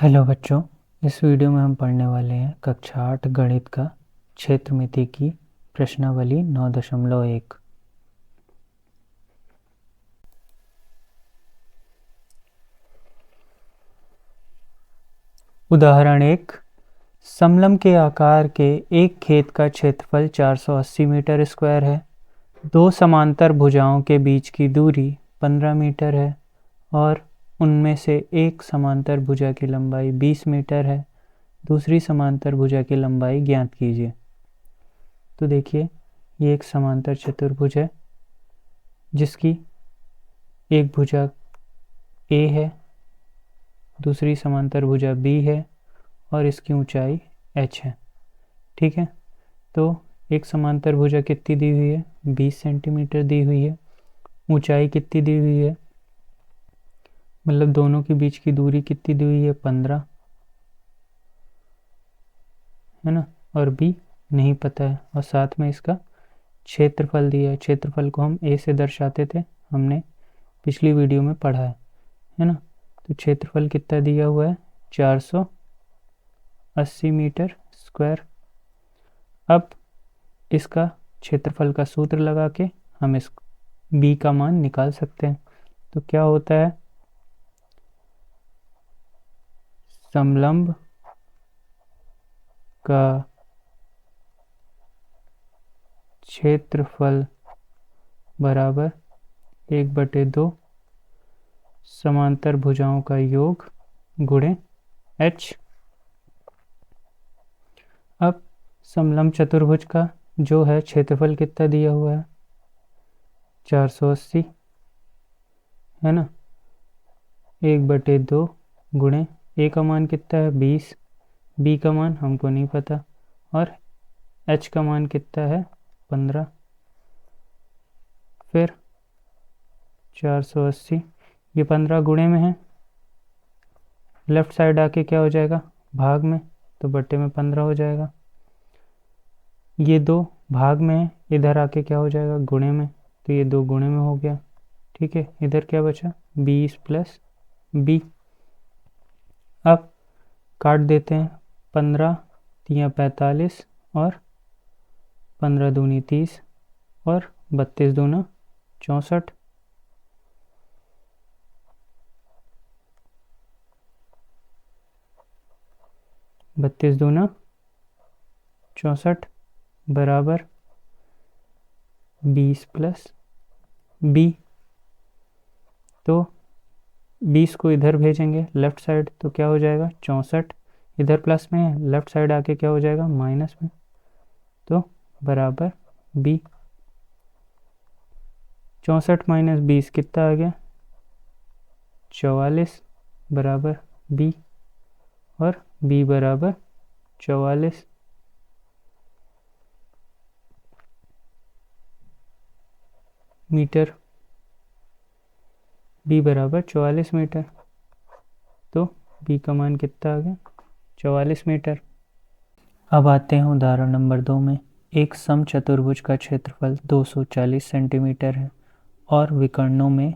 Hello बच्चों, इस video में हम पढ़ने वाले हैं कक्षा 8 गणित का क्षेत्रमिति की प्रश्नावली 9.1। उदाहरण 1। समलंब के आकार के एक खेत का क्षेत्रफल 480 मीटर स्क्वायर है। दो समांतर भुजाओं के बीच की दूरी 15 मीटर है और उनमें से एक समांतर भुजा की लंबाई 20 मीटर है। दूसरी समांतर भुजा की लंबाई ज्ञात कीजिए। तो देखिए, ये एक समांतर चतुर्भुज है जिसकी एक भुजा A है, दूसरी समांतर भुजा B है और इसकी ऊंचाई h है। ठीक है, तो एक समांतर भुजा कितनी दी हुई है? 20 सेंटीमीटर दी हुई है। ऊंचाई कितनी दी हुई है, मतलब दोनों के बीच की दूरी कितनी दी हुई है? 15 है ना, और B नहीं पता है। और साथ में इसका क्षेत्रफल दिया है। क्षेत्रफल को हम A से दर्शाते थे, हमने पिछली वीडियो में पढ़ा है ना। तो क्षेत्रफल कितना दिया हुआ है? 480 मीटर स्क्वायर। अब इसका क्षेत्रफल का सूत्र लगा के हम इस B का मान निकाल सकते हैं। तो क्या होता है? समलंब का क्षेत्रफल बराबर 1/2 समांतर भुजाओं का योग गुणे h। अब समलंब चतुर्भुज का जो है क्षेत्रफल कितना दिया हुआ है? 480 है ना। 1/2 गुणे A का मान कितना है? 20। B का मान हमको नहीं पता और h का मान कितना है? 15। फिर 480, ये 15 गुणे में है, लेफ्ट साइड आके क्या हो जाएगा? भाग में, तो बट्टे में 15 हो जाएगा। ये 2 भाग में है, इधर आके क्या हो जाएगा? गुणे में, तो ये 2 गुणे में हो गया। ठीक है, इधर क्या बचा? 20 प्लस B। अब काट देते हैं। 15 तिया 45 और 15 दूनी 30 और 32 दूना 64। बत्तीस दूना 64 बराबर 20 प्लस B। तो 20 को इधर भेजेंगे लेफ्ट साइड, तो क्या हो जाएगा? 64। इधर प्लस में है, लेफ्ट साइड आके क्या हो जाएगा? माइनस में, तो बराबर B। 64 माइनस 20 कितना आ गया? 44 बराबर B, और B बराबर 44 मीटर। B बराबर 44 मीटर, तो B का मान कितना आ गया? 44 मीटर। अब आते हैं उदाहरण नंबर 2 में। एक समचतुर्भुज का क्षेत्रफल 240 सेंटीमीटर है और विकर्णों में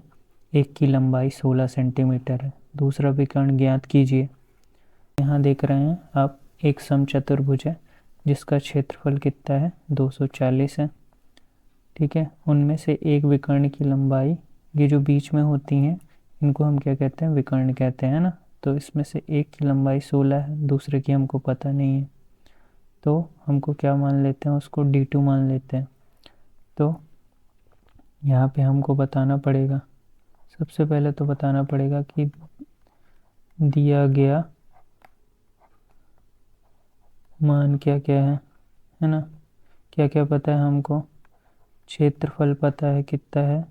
एक की लंबाई 16 सेंटीमीटर है। दूसरा विकर्ण ज्ञात कीजिए। यहाँ देख रहे हैं आप, एक समचतुर्भुज है जिसका क्षेत्रफल कितना है? 240 है। ठीक है, उनमें से एक विकर्ण की लंबाई, ये जो बीच में होती हैं इनको हम क्या कहते हैं? विकर्ण कहते हैं ना। तो इसमें से एक की लंबाई 16 है, दूसरे की हमको पता नहीं है, तो हमको क्या मान लेते हैं? उसको D2 मान लेते हैं। तो यहाँ पे हमको बताना पड़ेगा, सबसे पहले तो बताना पड़ेगा कि दिया गया मान क्या क्या है ना। क्या क्या पता है हमको? क्षेत्रफल पता है कितना है?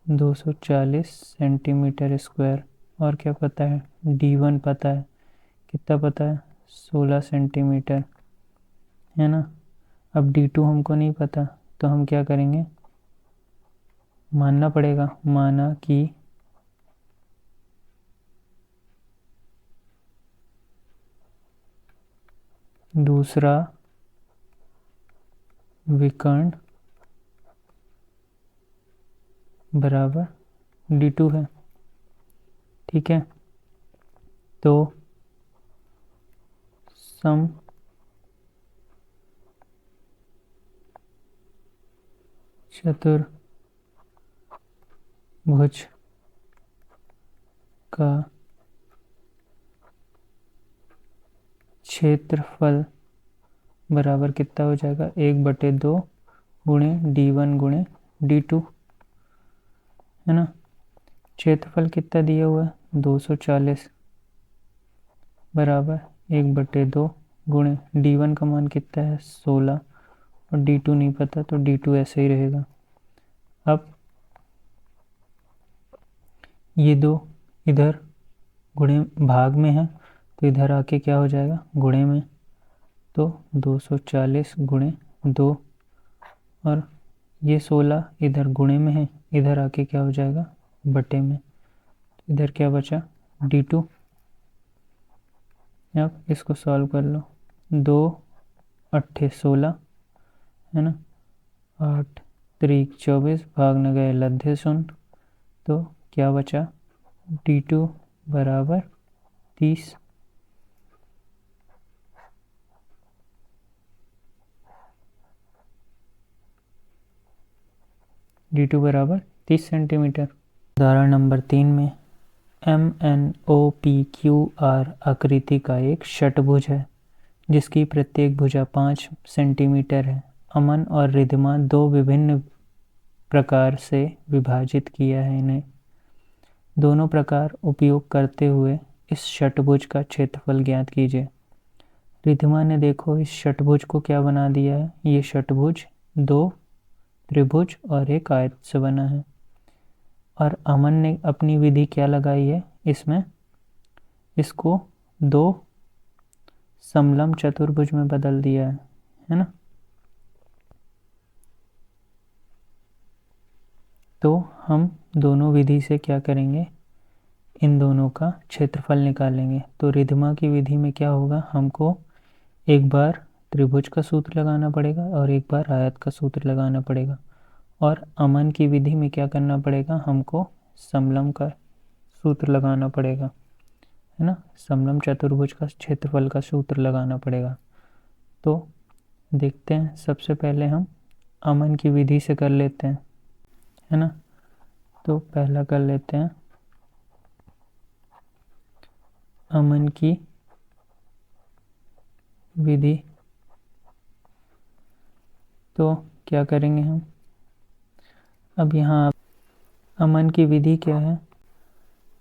240 सेंटीमीटर स्क्वायर। और क्या पता है? D1 पता है, कितना पता है? 16 सेंटीमीटर है ना। अब D2 हमको नहीं पता, तो हम क्या करेंगे? मानना पड़ेगा। माना कि दूसरा विकर्ण बराबर D2 है। ठीक है, तो सम चतुर्भुज का क्षेत्रफल बराबर कितना हो जाएगा, 1/2 गुणे d1 गुणे d2, है ना। क्षेत्रफल कितना दिया हुआ है, 240 बराबर 1/2 गुणे d1 का मान कितना है 16 और d2 नहीं पता, तो d2 ऐसे ही रहेगा। अब ये दो इधर गुणे भाग में है, तो इधर आके क्या हो जाएगा गुणे में, तो 240 गुणे 2, और ये 16 इधर गुणे में है, इधर आके क्या हो जाएगा बटे में, तो इधर क्या बचा d2। अब इसको सॉल्व कर लो, 2 अट्ठे 16 है ना, 8 त्रिक 24 भाग न गए लद्धे शून्य, तो क्या बचा d2 बराबर 30। d2 बराबर 30 सेंटीमीटर। उदाहरण नंबर 3 में MNOPQR आकृति का एक षटभुज है जिसकी प्रत्येक भुजा 5 सेंटीमीटर है। अमन और रिद्धिमा दो विभिन्न प्रकार से विभाजित किया है इन्हें। दोनों प्रकार उपयोग करते हुए इस षटभुज का क्षेत्रफल ज्ञात कीजिए। रिद्धिमा ने देखो इस षटभुज को क्या बना दिया है, ये षटभुज 2 त्रिभुज और एक आयत से बना है, और अमन ने अपनी विधि क्या लगाई है इसमें, इसको 2 समलंब चतुर्भुज में बदल दिया है ना। तो हम दोनों विधि से क्या करेंगे, इन दोनों का क्षेत्रफल निकालेंगे। तो रिद्धिमा की विधि में क्या होगा, हमको एक बार त्रिभुज का सूत्र लगाना पड़ेगा और एक बार आयत का सूत्र लगाना पड़ेगा, और अमन की विधि में क्या करना पड़ेगा, हमको समलंब का सूत्र लगाना पड़ेगा, है ना। समलंब चतुर्भुज का क्षेत्रफल का सूत्र लगाना पड़ेगा। तो देखते हैं, सबसे पहले हम अमन की विधि से कर लेते हैं, है ना। तो पहला कर लेते हैं अमन की विधि। तो क्या करेंगे हम, अब यहाँ अमन की विधि क्या है,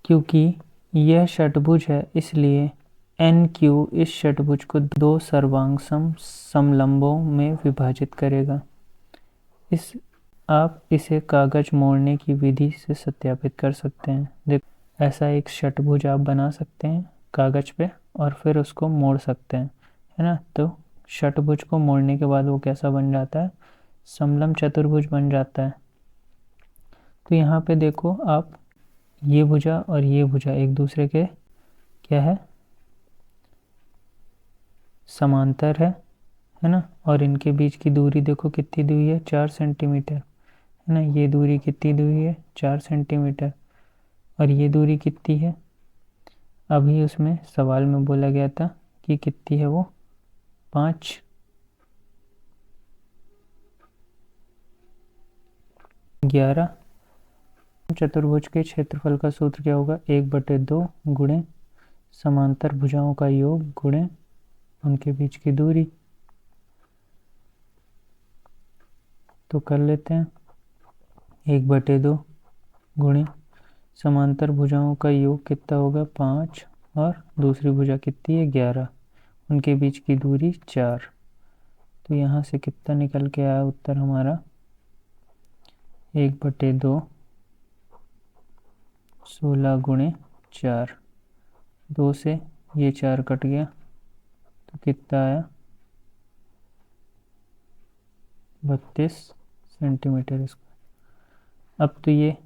क्योंकि यह षटभुज है इसलिए NQ इस षटभुज को 2 सर्वांग समलंबों में विभाजित करेगा। आप इसे कागज मोड़ने की विधि से सत्यापित कर सकते हैं। देखो ऐसा एक षटभुज आप बना सकते हैं कागज पे और फिर उसको मोड़ सकते हैं, है ना। तो षटभुज को मोड़ने के बाद वो कैसा बन जाता है, समलंब चतुर्भुज बन जाता है। तो यहाँ पे देखो आप, ये भुजा और ये भुजा एक दूसरे के क्या है, समांतर है ना। और इनके बीच की दूरी देखो कितनी दूरी है, 4 सेंटीमीटर, है ना। ये दूरी कितनी दूरी है, 4 सेंटीमीटर, और ये दूरी कितनी है, अभी उसमें सवाल में बोला गया था कि कितनी है वो 5। चतुर्भुज के क्षेत्रफल का सूत्र क्या होगा, 1/2 गुणे समांतर भुजाओं का योग गुणे उनके बीच की दूरी। तो कर लेते हैं, 1/2 गुणे समांतर भुजाओं का योग कितना होगा 5, और दूसरी भुजा कितनी है 11, उनके बीच की दूरी 4। तो यहाँ से कितना निकल के आया उत्तर हमारा, 1/2 16 गुणे 4, 2 से ये 4 कट गया, तो कितना आया 32 सेंटीमीटर स्क्वायर। अब तो ये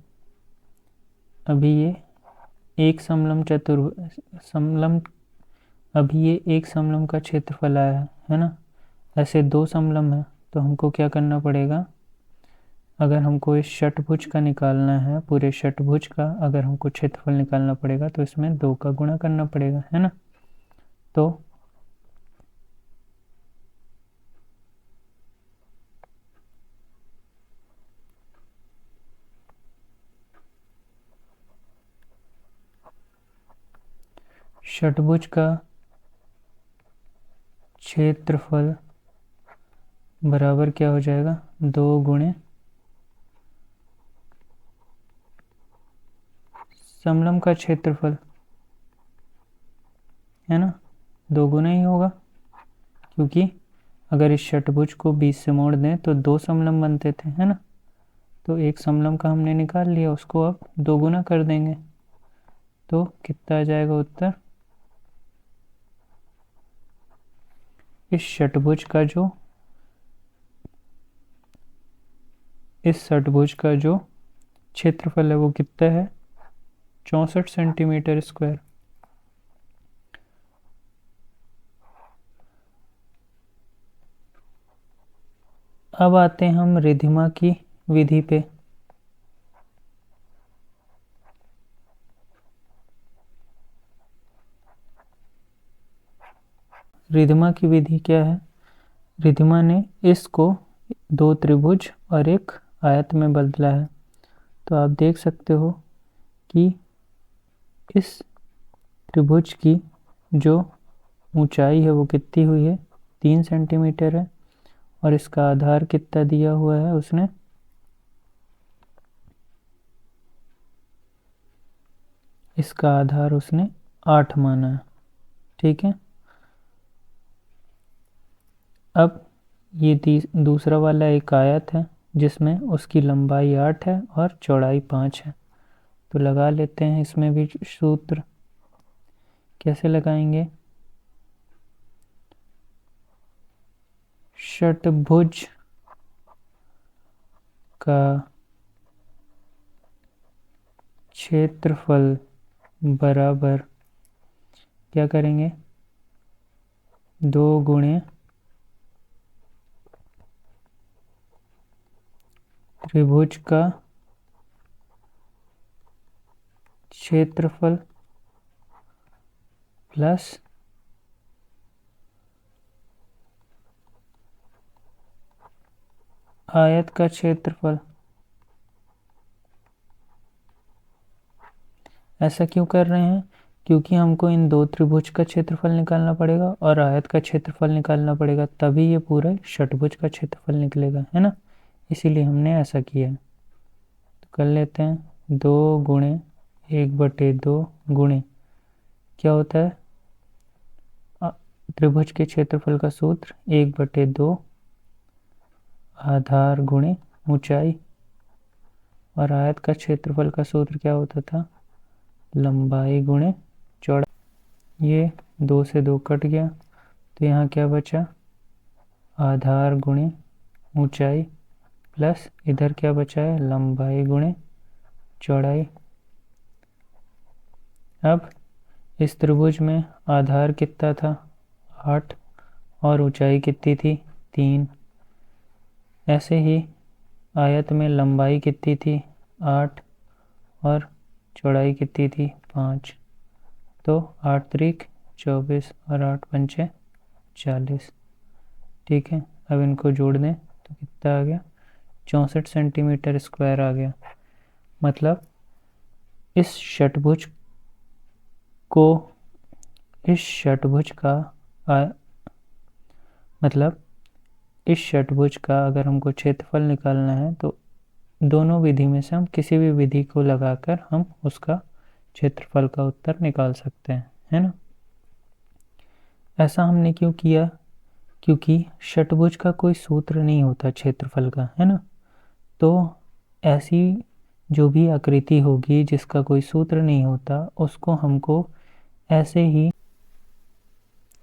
अभी ये एक समलंब का क्षेत्रफल आया है ना। ऐसे 2 समलंब है, तो हमको क्या करना पड़ेगा, अगर हमको इस षटभुज का निकालना है, पूरे षटभुज का अगर हमको क्षेत्रफल निकालना पड़ेगा तो इसमें 2 का गुणा करना पड़ेगा, है ना। तो षटभुज का क्षेत्रफल बराबर क्या हो जाएगा, 2 गुणे समलंब का क्षेत्रफल, है ना। 2 गुना ही होगा, क्योंकि अगर इस षटभुज को 20 से मोड़ दें तो 2 समलंब बनते थे, है ना। तो एक समलंब का हमने निकाल लिया, उसको अब 2 गुना कर देंगे तो कितना आ जाएगा उत्तर। इस षटभुज का जो क्षेत्रफल है वो कितना है, 64 सेंटीमीटर स्क्वायर। अब आते हैं हम रिधिमा की विधि पे। रिधिमा की विधि क्या है, रिधिमा ने इसको 2 त्रिभुज और एक आयत में बदला है। तो आप देख सकते हो कि इस त्रिभुज की जो ऊंचाई है वो कितनी हुई है, 3 सेंटीमीटर है, और इसका आधार कितना दिया हुआ है उसने, इसका आधार उसने 8 माना है, ठीक है। अब ये दूसरा वाला एक आयत है जिसमें उसकी लंबाई 8 है और चौड़ाई 5 है। तो लगा लेते हैं इसमें भी सूत्र। कैसे लगाएंगे, षटभुज का क्षेत्रफल बराबर क्या करेंगे, 2 गुणे त्रिभुज का क्षेत्रफल प्लस आयत का क्षेत्रफल। ऐसा क्यों कर रहे हैं, क्योंकि हमको इन 2 त्रिभुज का क्षेत्रफल निकालना पड़ेगा और आयत का क्षेत्रफल निकालना पड़ेगा, तभी ये पूरा षटभुज का क्षेत्रफल निकलेगा, है ना। इसीलिए हमने ऐसा किया है। तो कर लेते हैं, 2 गुणे 1/2 गुणे क्या होता है, त्रिभुज के क्षेत्रफल का सूत्र 1/2 आधार गुणे ऊंचाई, और आयत का क्षेत्रफल का सूत्र क्या होता था, लंबाई गुणे चौड़ाई। ये 2 से 2 कट गया, तो यहाँ क्या बचा, आधार गुणे ऊंचाई प्लस इधर क्या बचा है, लंबाई गुणे चौड़ाई। अब इस त्रिभुज में आधार कितना था, 8, और ऊंचाई कितनी थी, 3। ऐसे ही आयत में लंबाई कितनी थी, 8, और चौड़ाई कितनी थी, 5। तो 8 त्रिक 24 और 8 पंचे 40, ठीक है। अब इनको जोड़ दें तो कितना आ गया, 64 सेंटीमीटर स्क्वायर आ गया। मतलब इस षटभुज को इस षटभुज का मतलब इस षटभुज का अगर हमको क्षेत्रफल निकालना है तो दोनों विधि में से हम किसी भी विधि को लगाकर हम उसका क्षेत्रफल का उत्तर निकाल सकते हैं, है ना। ऐसा हमने क्यों किया, क्योंकि षटभुज का कोई सूत्र नहीं होता क्षेत्रफल का, है ना। तो ऐसी जो भी आकृति होगी जिसका कोई सूत्र नहीं होता, उसको हमको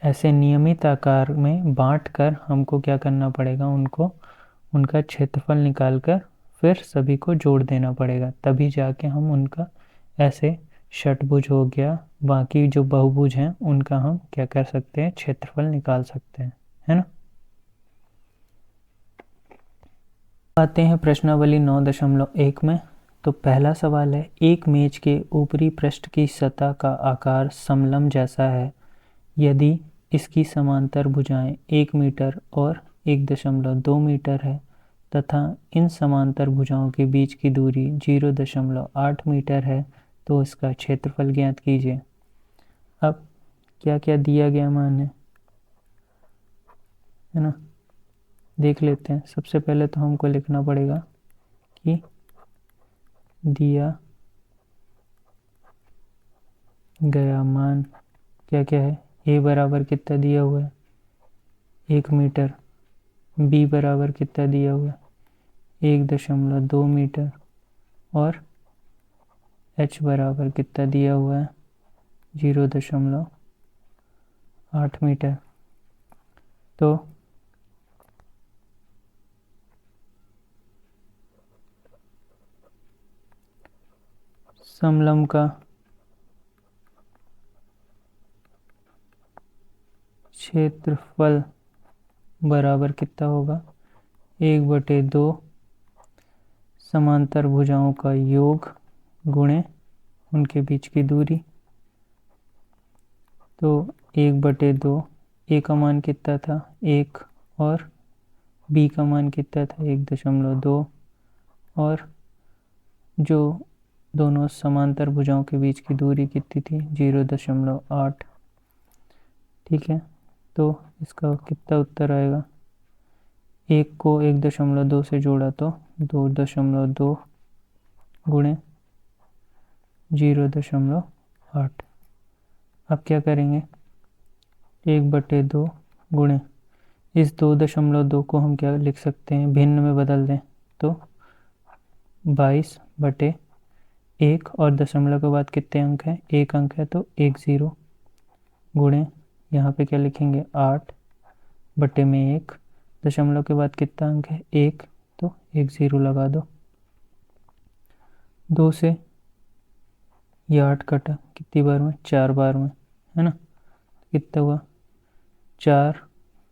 ऐसे नियमित आकार में बांट कर हमको क्या करना पड़ेगा, उनका क्षेत्रफल निकाल कर फिर सभी को जोड़ देना पड़ेगा, तभी जाके हम उनका ऐसे षटभुज हो गया, बाकी जो बहुभुज हैं उनका हम क्या कर सकते हैं, क्षेत्रफल निकाल सकते हैं, है ना। आते हैं प्रश्नावली 9.1 में। तो पहला सवाल है, एक मेज के ऊपरी पृष्ठ की सतह का आकार समलंब जैसा है यदि इसकी समांतर भुजाएं 1 मीटर और 1.2 मीटर है तथा इन समांतर भुजाओं के बीच की दूरी 0.8 मीटर है तो इसका क्षेत्रफल ज्ञात कीजिए। अब क्या क्या दिया गया मान है ना, देख लेते हैं। सबसे पहले तो हमको लिखना पड़ेगा कि दिया गया मान क्या क्या है। ए बराबर कितना दिया हुआ है 1 मीटर, बी बराबर कितना दिया हुआ है 1.2 मीटर और एच बराबर कितना दिया हुआ है 0.8 मीटर। तो समलंब का क्षेत्रफल बराबर कितना होगा 1/2 समांतर भुजाओं का योग गुणे उनके बीच की दूरी। तो 1/2, ए का मान कितना था 1 और बी का मान कितना था 1.2 और जो दोनों समांतर भुजाओं के बीच की दूरी कितनी थी 0.8। ठीक है, तो इसका कितना उत्तर आएगा, 1 को 1.2 से जोड़ा तो 2.2 गुणे 0.8। अब क्या करेंगे 1/2 गुणे इस 2.2 को हम क्या लिख सकते हैं भिन्न में बदल दें तो 22/1 और दशमलव के बाद कितने अंक हैं 1 अंक है तो 10 गुणे यहाँ पे क्या लिखेंगे 8/1 दशमलव के बाद कितना अंक है 1 तो 10 लगा दो। 2 से ये 8 कटा कितनी बार में 4 बार में है ना, कितना हुआ 4,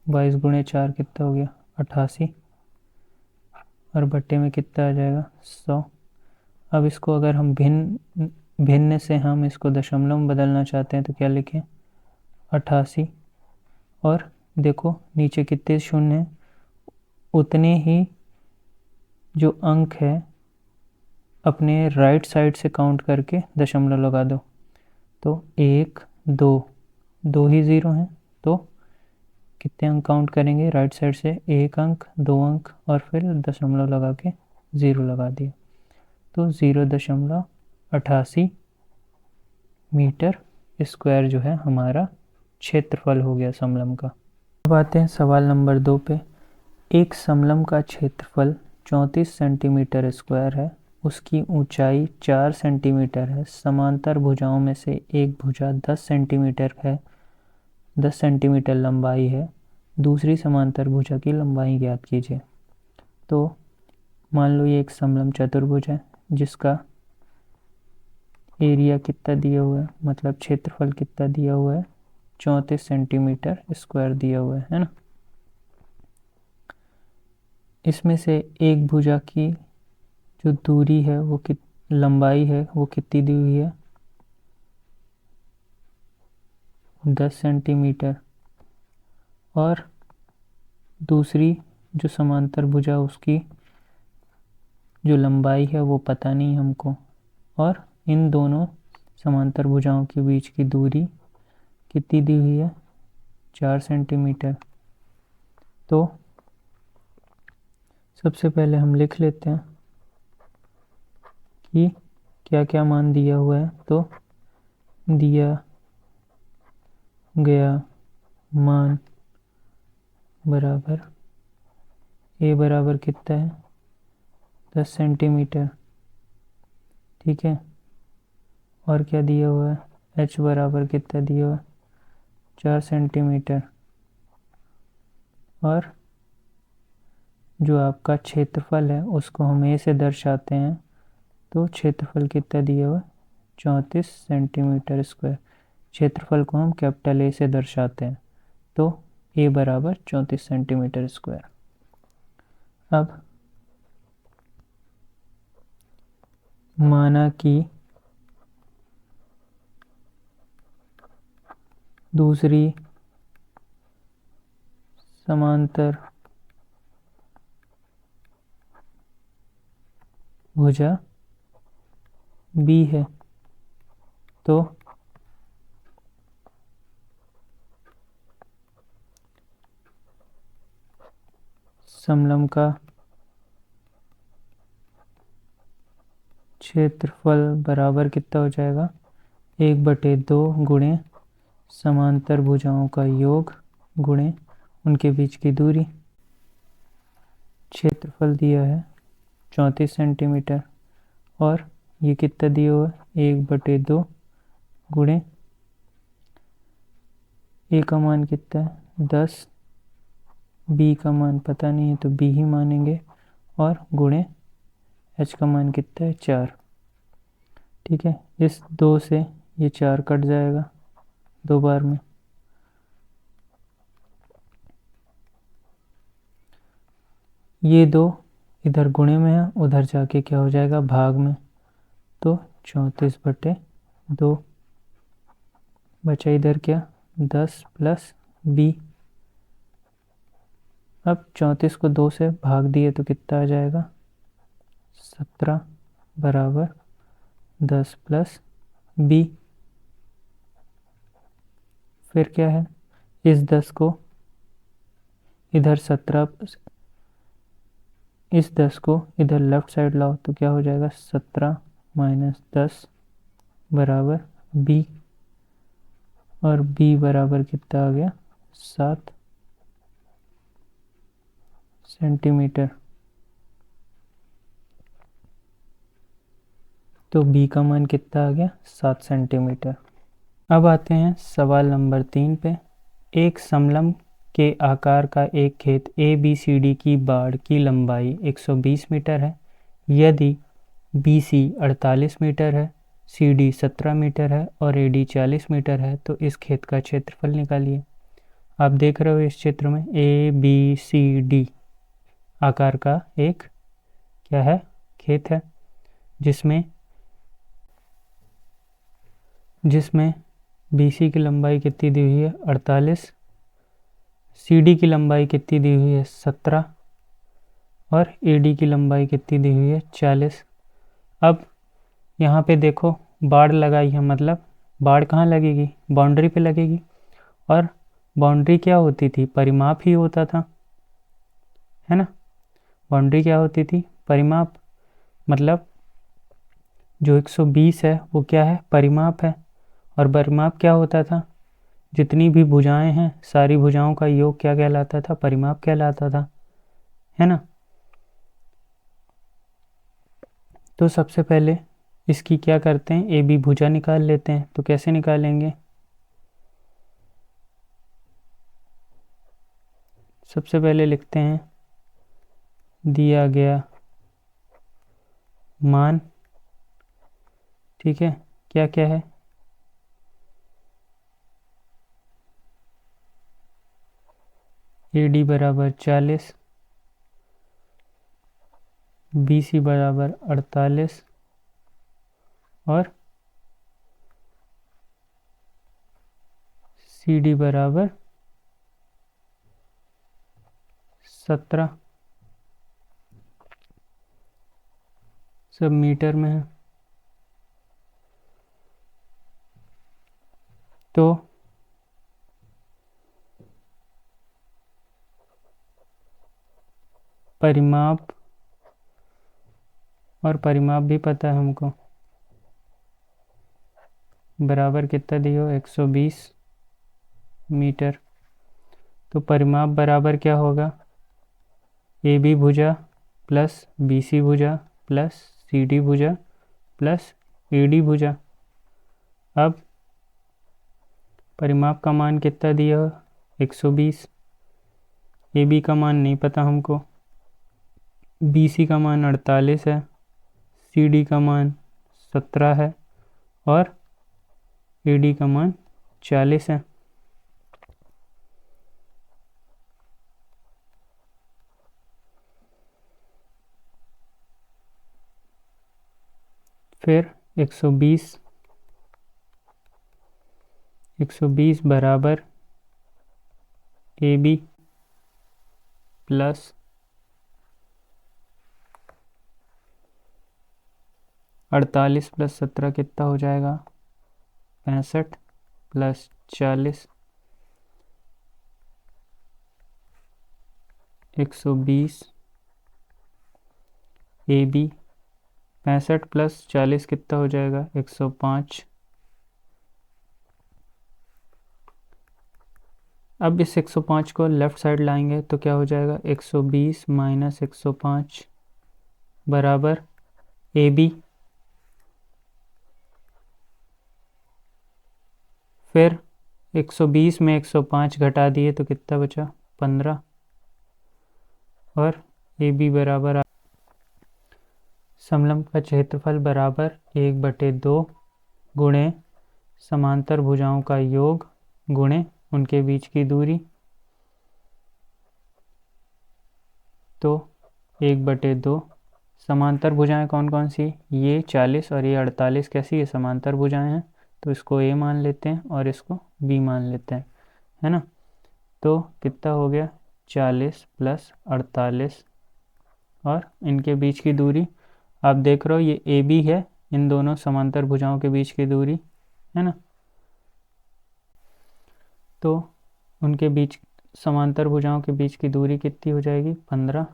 22 गुणे 4 कितना हो गया 88 और बट्टे में कितना आ जाएगा 100। अब इसको अगर हम भिन्न से हम इसको दशमलव में बदलना चाहते हैं तो क्या लिखें 88 और देखो नीचे कितने शून्य हैं उतने ही जो अंक है अपने राइट साइड से काउंट करके दशमलव लगा दो। तो 1 2 ही 0 हैं तो कितने अंक काउंट करेंगे राइट साइड से 1 अंक 2 अंक और फिर दशमलव लगा के 0 लगा दिया तो 0.88 मीटर स्क्वायर जो है हमारा क्षेत्रफल हो गया समलंब का। अब आते हैं सवाल नंबर 2 पे। एक समलंब का क्षेत्रफल 34 सेंटीमीटर स्क्वायर है, उसकी ऊंचाई 4 सेंटीमीटर है, समांतर भुजाओं में से एक भुजा 10 सेंटीमीटर है, 10 सेंटीमीटर लंबाई है, दूसरी समांतर भुजा की लंबाई ज्ञात कीजिए। तो मान लो ये एक समलंब चतुर्भुज है जिसका एरिया कितना दिया हुआ है मतलब क्षेत्रफल कितना दिया हुआ है 34 सेंटीमीटर स्क्वायर दिया हुआ है ना। इसमें से एक भुजा की जो दूरी है वो लंबाई है वो कितनी दी हुई है 10 सेंटीमीटर और दूसरी जो समांतर भुजा उसकी जो लंबाई है वो पता नहीं हमको और इन दोनों समांतर भुजाओं के बीच की दूरी कितनी दी हुई है 4 सेंटीमीटर। तो सबसे पहले हम लिख लेते हैं कि क्या क्या मान दिया हुआ है। तो दिया गया मान बराबर ए बराबर कितना है 10 सेंटीमीटर। ठीक है, और क्या दिया हुआ है एच बराबर कितना दिया हुआ है 4 सेंटीमीटर और जो आपका क्षेत्रफल है उसको हम ए से दर्शाते हैं तो क्षेत्रफल कितना दिया हुआ है 34 सेंटीमीटर स्क्वायर। क्षेत्रफल को हम कैपिटल ए से दर्शाते हैं तो ए बराबर 34 सेंटीमीटर स्क्वायर। अब माना कि दूसरी समांतर भुजा B है, तो समलंब का क्षेत्रफल बराबर कितना हो जाएगा, 1/2 गुणे समांतर भुजाओं का योग गुणे उनके बीच की दूरी। क्षेत्रफल दिया है 34 सेंटीमीटर और ये कितना दिया हुआ है, 1/2 गुणे ए का मान कितना है 10, बी का मान पता नहीं है तो बी ही मानेंगे, और गुणे एच का मान कितना है 4। ठीक है, इस 2 से ये 4 कट जाएगा 2 बार में। ये 2 इधर गुणे में है, उधर जाके क्या हो जाएगा भाग में, तो 34/2 बचा इधर क्या 10 प्लस बी। अब 34 को 2 से भाग दिए तो कितना आ जाएगा 17 बराबर 10 प्लस बी। फिर क्या है, इस 10 को इधर 17, इस 10 को इधर लेफ्ट साइड लाओ तो क्या हो जाएगा 17 माइनस 10 बराबर बी, और बी बराबर कितना आ गया 7 सेंटीमीटर। तो बी का मान कितना आ गया 7 सेंटीमीटर। अब आते हैं सवाल नंबर 3 पे। एक समलंब के आकार का एक खेत ABCD की बाड़ की लंबाई 120 मीटर है। यदि BC 48 मीटर है, CD 17 मीटर है और AD 40 मीटर है तो इस खेत का क्षेत्रफल निकालिए। आप देख रहे हो इस चित्र में ABCD आकार का एक क्या है खेत है, जिसमें BC की लंबाई कितनी दी हुई है 48, CD की लंबाई कितनी दी हुई है 17 और AD की लंबाई कितनी दी हुई है 40। अब यहाँ पे देखो बाड़ लगाई है, मतलब बाड़ कहाँ लगेगी बाउंड्री पे लगेगी, और बाउंड्री क्या होती थी परिमाप ही होता था, है ना। बाउंड्री क्या होती थी परिमाप, मतलब जो 120 है वो क्या है परिमाप है, और परिमाप क्या होता था जितनी भी भुजाएं हैं सारी भुजाओं का योग क्या कहलाता था परिमाप कहलाता था, है ना। तो सबसे पहले इसकी क्या करते हैं AB भुजा निकाल लेते हैं। तो कैसे निकालेंगे, सबसे पहले लिखते हैं दिया गया मान, ठीक है, क्या क्या है AD बराबर 40, BC बराबर 48 और CD बराबर 17, सब मीटर में है। तो परिमाप और परिमाप भी पता है हमको, बराबर कितना दियो 120 मीटर। तो परिमाप बराबर क्या होगा AB भुजा प्लस BC भुजा प्लस CD भुजा प्लस AD भुजा। अब परिमाप का मान कितना दिया 120, AB का मान नहीं पता हमको, BC का मान 48 है, CD का मान 17 है और AD का मान 40 है। फिर 120 बराबर AB प्लस 48 प्लस 17 कितना हो जाएगा, 65 प्लस 40, 120 AB, 65 प्लस 40 कितना हो जाएगा, 105। अब इस 105 को लेफ़्ट साइड लाएंगे तो क्या हो जाएगा, 120 माइनस 105 बराबर AB, फिर 120 में 105 घटा दिए तो कितना बचा, 15, और AB बराबर समलंब का क्षेत्रफल बराबर 1/2 गुणे समांतर भुजाओं का योग गुणे उनके बीच की दूरी। तो 1/2 समांतर भुजाएं कौन कौन सी, ये 40 और ये 48 कैसी है, समांतर भुजाएं हैं, तो इसको A मान लेते हैं और इसको B मान लेते हैं, है ना। तो कितना हो गया, 40 प्लस 48, और इनके बीच की दूरी आप देख रहे हो ये AB है, इन दोनों समांतर भुजाओं के बीच की दूरी, है ना। तो उनके बीच समांतर भुजाओं के बीच की दूरी कितनी हो जाएगी, 15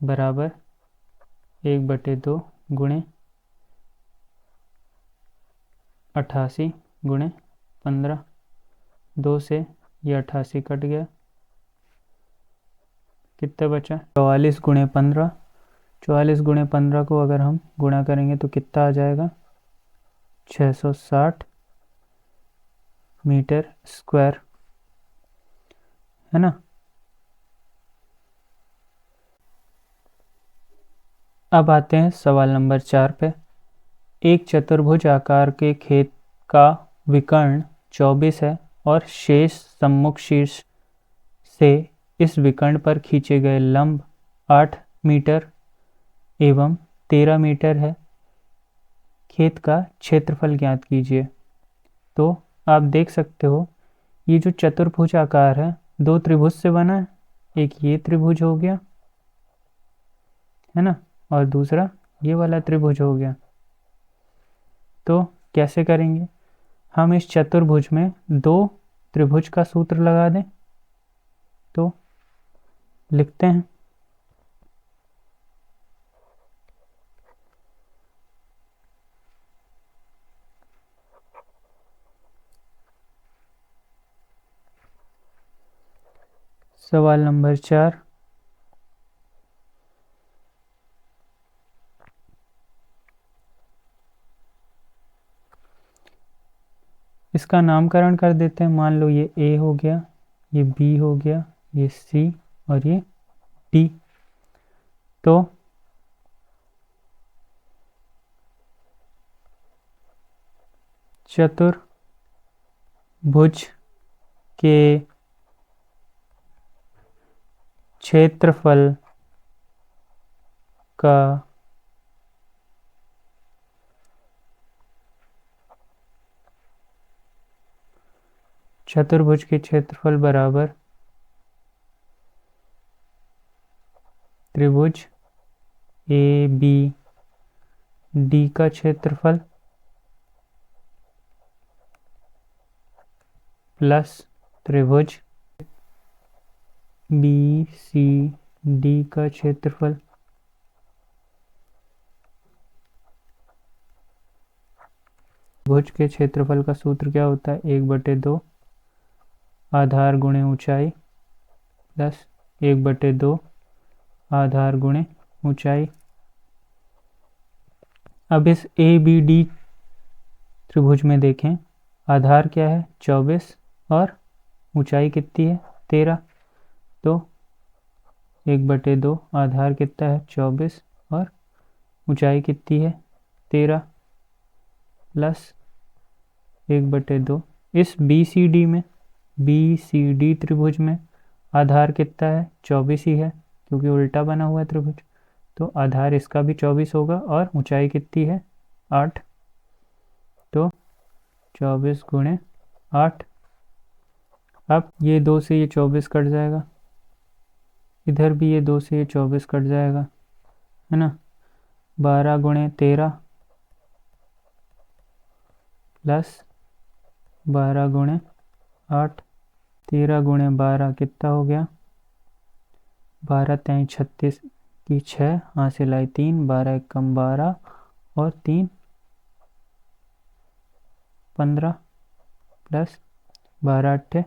बराबर 1/2 गुणे 88 गुणे 15, 2 से ये 88 कट गया, कितना बचा, 44 गुणे 15। 44 गुणे 15 को अगर हम गुणा करेंगे तो कितना आ जाएगा, 660 मीटर स्क्वायर, है ना। अब आते हैं सवाल नंबर 4 पे। एक चतुर्भुज आकार के खेत का विकर्ण 24 है और शेष सम्मुख शीर्ष से इस विकर्ण पर खींचे गए लंब 8 मीटर एवं 13 मीटर है। खेत का क्षेत्रफल ज्ञात कीजिए। तो आप देख सकते हो ये जो चतुर्भुज आकार है 2 त्रिभुज से बना है, एक ये त्रिभुज हो गया, है ना, और दूसरा ये वाला त्रिभुज हो गया। तो कैसे करेंगे, हम इस चतुर्भुज में 2 त्रिभुज का सूत्र लगा दें। तो लिखते हैं, सवाल नंबर 4, इसका नामकरण कर देते हैं। मान लो ये A हो गया, ये B हो गया, ये C और ये D। तो चतुर्भुज के क्षेत्रफल का चतुर्भुज के क्षेत्रफल बराबर त्रिभुज ABD का क्षेत्रफल प्लस त्रिभुज BCD का क्षेत्रफल भुज के क्षेत्रफल का सूत्र क्या होता है, 1/2 आधार गुणे ऊंचाई प्लस 1/2 आधार गुणे ऊंचाई। अब इस ABD त्रिभुज में देखें, आधार क्या है 24 और ऊंचाई कितनी है 13। तो 1/2 आधार कितना है 24 और ऊंचाई कितनी है 13 प्लस 1/2। इस BCD त्रिभुज में आधार कितना है 24 ही है, क्योंकि उल्टा बना हुआ है त्रिभुज। तो आधार इसका भी 24 होगा और ऊंचाई कितनी है 8, तो 24 गुणे 8। अब ये 2 से ये 24 कट जाएगा, इधर भी ये 2 से ये 24 कट जाएगा, है ना। 12 गुणे 13 प्लस 12 गुणे 8, 13 गुणे 12 कितना हो गया 12 तेईं 36 की 6 हासिल आई 3, 12 कम 12 और 3 15 प्लस 12 अट्ठे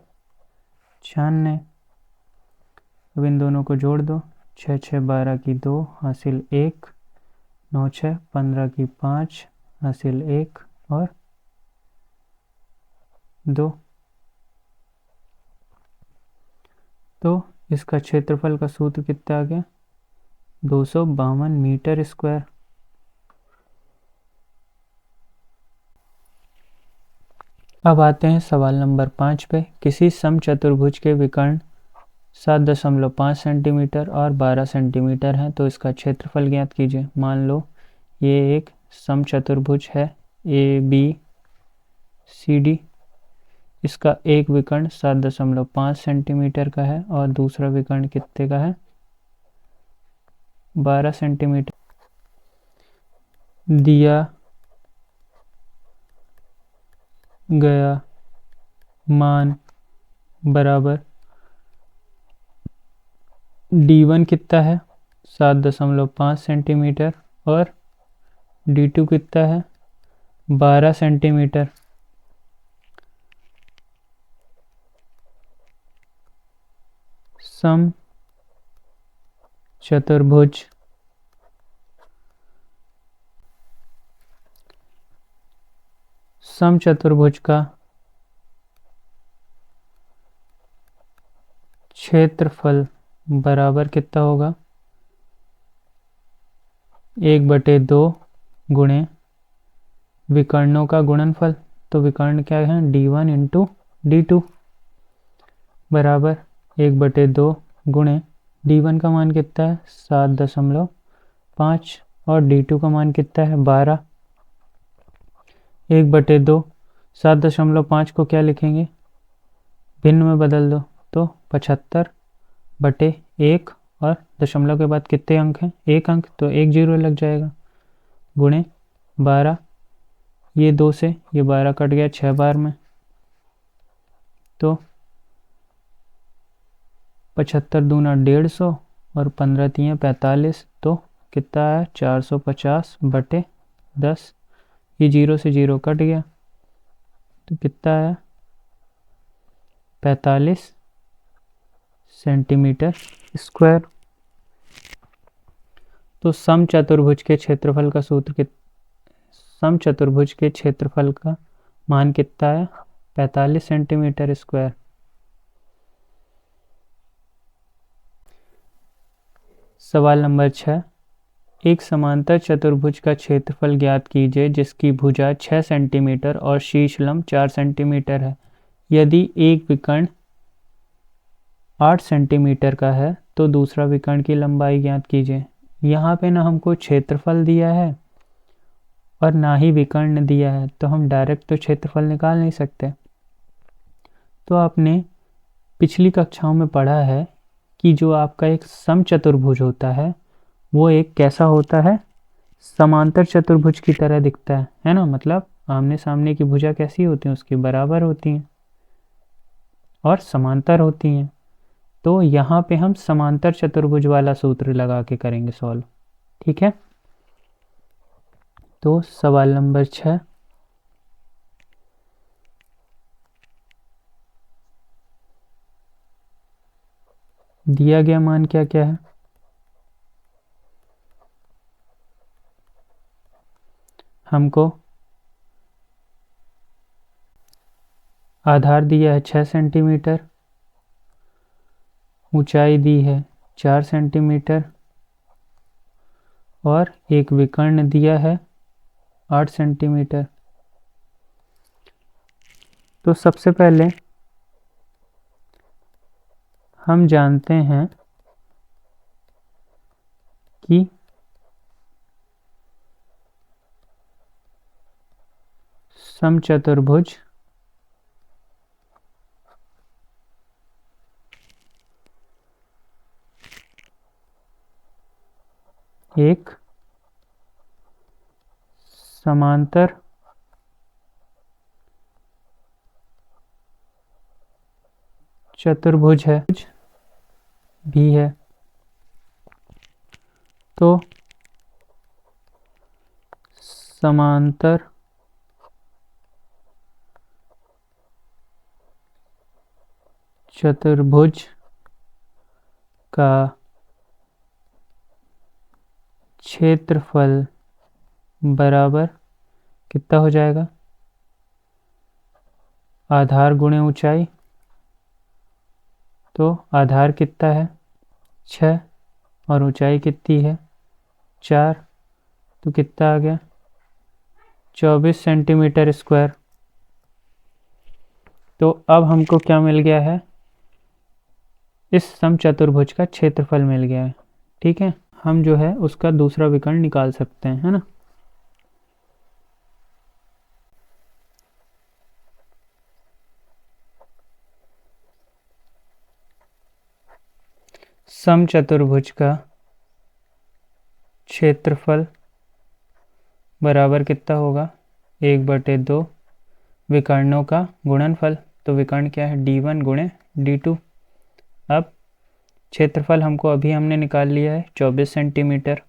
96। अब इन दोनों को जोड़ दो, 6 6 12 की 2 हासिल 1, 9 6 15 की 5 हासिल 1 और 2। तो इसका क्षेत्रफल का सूत्र कितना आ गया 252 मीटर स्क्वायर। अब आते हैं सवाल नंबर 5 पे। किसी समचतुर्भुज के विकर्ण 7.5 सेंटीमीटर और 12 सेंटीमीटर हैं, तो इसका क्षेत्रफल ज्ञात कीजिए। मान लो ये एक समचतुर्भुज है ABCD, इसका एक विकर्ण 7.5 सेंटीमीटर का है और दूसरा विकर्ण कितने का है 12 सेंटीमीटर। दिया गया मान बराबर D1 कितना है 7.5 सेंटीमीटर और D2 कितना है 12 सेंटीमीटर। समचतुर्भुज का क्षेत्रफल बराबर कितना होगा 1/2 गुणे विकर्णों का गुणनफल। तो विकर्ण क्या है D1 इंटू D2 बराबर 1/2 गुणे D1 का मान कितना है 7.5 और D2 का मान कितना है 12। 1/2 7.5 को क्या लिखेंगे भिन्न में बदल दो, तो 75/1 और दशमलव के बाद कितने अंक हैं 1 अंक, तो 1 0 लग जाएगा गुणे 12। ये 2 से ये 12 कट गया 6 बार में, तो 75 दूना 150 और 15 तियाँ 45, तो कितना है 450/10। ये 0 से 0 कट गया, तो कितना है 45 सेंटीमीटर स्क्वायर। तो समचतुर्भुज के क्षेत्रफल का सूत्र समचतुर्भुज के क्षेत्रफल का मान कितना है 45 सेंटीमीटर स्क्वायर। सवाल नंबर 6। एक समांतर चतुर्भुज का क्षेत्रफल ज्ञात कीजिए जिसकी भुजा 6 सेंटीमीटर और शीर्ष लंब 4 सेंटीमीटर है। यदि एक विकर्ण 8 सेंटीमीटर का है तो दूसरा विकर्ण की लंबाई ज्ञात कीजिए। यहाँ पे ना हमको क्षेत्रफल दिया है और ना ही विकर्ण दिया है, तो हम डायरेक्ट तो क्षेत्रफल निकाल नहीं सकते। तो आपने पिछली कक्षाओं में पढ़ा है कि जो आपका एक समचतुर्भुज होता है वो एक कैसा होता है समांतर चतुर्भुज की तरह दिखता है ना। मतलब आमने सामने की भुजा कैसी होती हैं उसकी बराबर होती हैं और समांतर होती हैं। तो यहाँ पे हम समांतर चतुर्भुज वाला सूत्र लगा के करेंगे सॉल्व, ठीक है। तो सवाल नंबर 6। दिया गया मान क्या क्या है हमको आधार दिया है 6 सेंटीमीटर, ऊंचाई दी है 4 सेंटीमीटर और एक विकर्ण दिया है 8 सेंटीमीटर। तो सबसे पहले हम जानते हैं कि समचतुर्भुज एक समांतर चतुर्भुज है भी है, तो समांतर चतुर्भुज का क्षेत्रफल बराबर कितना हो जाएगा? आधार गुणे ऊंचाई, तो आधार कितना है 6 और ऊंचाई कितनी है 4, तो कितना आ गया 24 सेंटीमीटर स्क्वायर। तो अब हमको क्या मिल गया है? इस समचतुर्भुज का क्षेत्रफल मिल गया है। ठीक है, हम जो है उसका दूसरा विकर्ण निकाल सकते हैं, है ना। समचतुर्भुज का क्षेत्रफल बराबर कितना होगा? 1/2 विकर्णों का गुणनफल। तो विकर्ण क्या है? d1 गुणे d2। अब क्षेत्रफल हमको अभी हमने निकाल लिया है 24 सेंटीमीटर।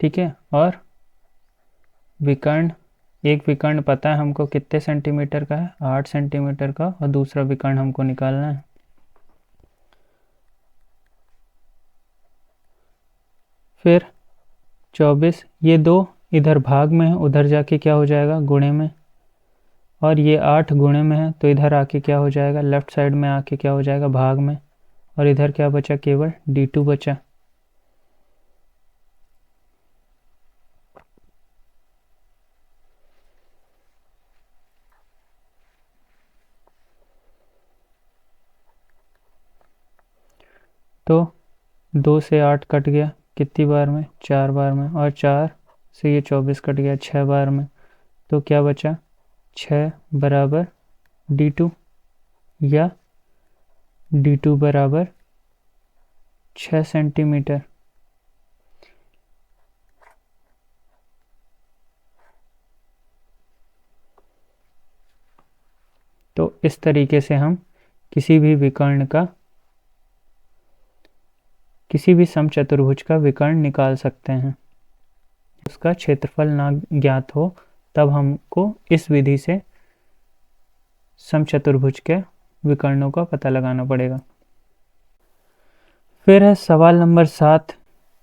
ठीक है, और विकर्ण, एक विकर्ण पता है हमको कितने सेंटीमीटर का है? 8 सेंटीमीटर का, और दूसरा विकर्ण हमको निकालना है। फिर 24, ये 2 इधर भाग में है, उधर जाके क्या हो जाएगा? गुणे में। और ये 8 गुणे में है, तो इधर आके क्या हो जाएगा? लेफ्ट साइड में आके क्या हो जाएगा? भाग में। और इधर क्या बचा? केवल d2 बचा। तो 2 से 8 कट गया, कितनी बार में? 4 बार में। और 4 से ये 24 कट गया 6 बार में। तो क्या बचा? 6 बराबर d2, या d2 बराबर 6 सेंटीमीटर। तो इस तरीके से हम किसी भी विकर्ण का, किसी भी समचतुर्भुज का विकर्ण निकाल सकते हैं। उसका क्षेत्रफल ना ज्ञात हो तब हमको इस विधि से समचतुर्भुज के विकर्णों का पता लगाना पड़ेगा। फिर है सवाल नंबर 7।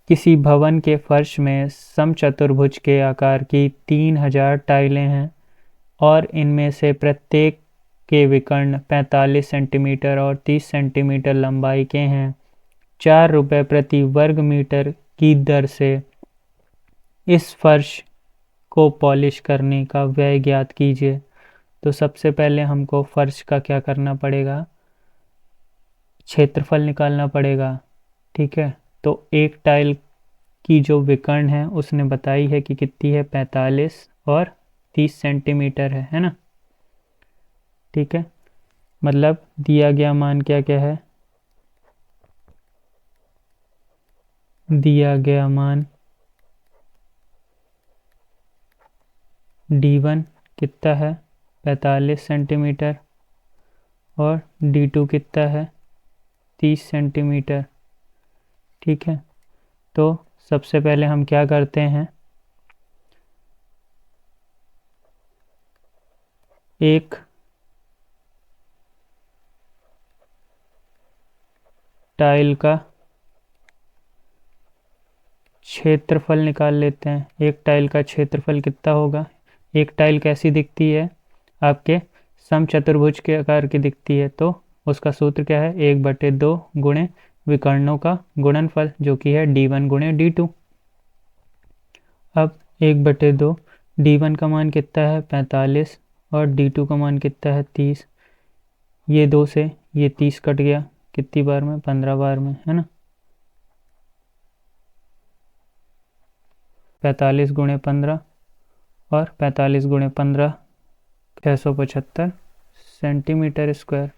किसी भवन के फर्श में समचतुर्भुज के आकार की 3000 टाइलें हैं और इनमें से प्रत्येक के विकर्ण 45 सेंटीमीटर और 30 सेंटीमीटर लंबाई के हैं। 4 रुपये प्रति वर्ग मीटर की दर से इस फर्श को पॉलिश करने का व्यय ज्ञात कीजिए। तो सबसे पहले हमको फर्श का क्या करना पड़ेगा? क्षेत्रफल निकालना पड़ेगा। ठीक है, तो एक टाइल की जो विकर्ण है उसने बताई है कि कितनी है? 45 और 30 सेंटीमीटर है ना। ठीक है, मतलब दिया गया मान क्या क्या है? दिया गया मान d1 कितना है? 45 सेंटीमीटर, और d2 कितना है? 30 सेंटीमीटर। ठीक है, तो सबसे पहले हम क्या करते हैं? एक टाइल का क्षेत्रफल निकाल लेते हैं। एक टाइल का क्षेत्रफल कितना होगा? एक टाइल कैसी दिखती है? आपके समचतुर्भुज के आकार की दिखती है, तो उसका सूत्र क्या है? 1/2 गुणे विकर्णों का गुणनफल, जो कि है d1 गुणे d2। अब 1/2, d1 का मान कितना है? 45, और d2 का मान कितना है? 30। ये 2 से ये 30 कट गया, कितनी बार में? 15 बार में, है ना। 45 गुणे 15, और 45 गुणे 15 675 सेंटीमीटर स्क्वायर।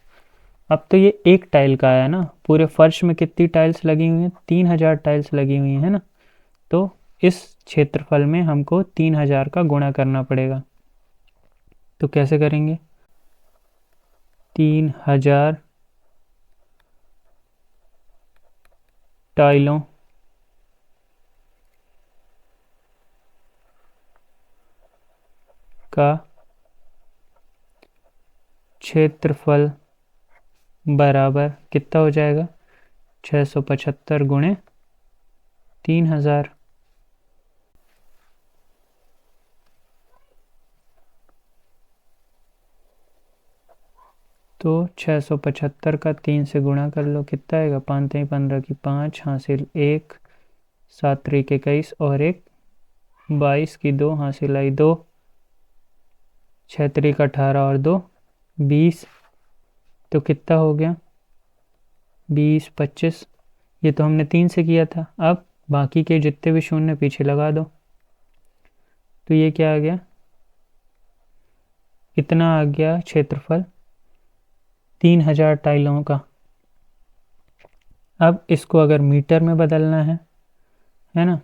अब तो ये एक टाइल का आया ना, पूरे फर्श में कितनी टाइल्स लगी हुई हैं? 3000 टाइल्स लगी हुई हैं, है ना। तो इस क्षेत्रफल में हमको 3000 का गुणा करना पड़ेगा। तो कैसे करेंगे? 3000 टाइलों का क्षेत्रफल बराबर कितना हो जाएगा? 675 गुणे 3000। तो 675 का 3 से गुणा कर लो, कितना आएगा? 5 3 15 की 5 हासिल 1 7 3 21 और 1 22 की 2 हासिल आई 2 6 3 18 और 2 20। तो कितना हो गया? 20 25। ये तो हमने 3 से किया था। अब बाकी के जितने भी शून्य पीछे लगा दो। तो ये क्या आ गया? इतना आ गया क्षेत्रफल 3000 टाइलों का। अब इसको अगर मीटर में बदलना है ना,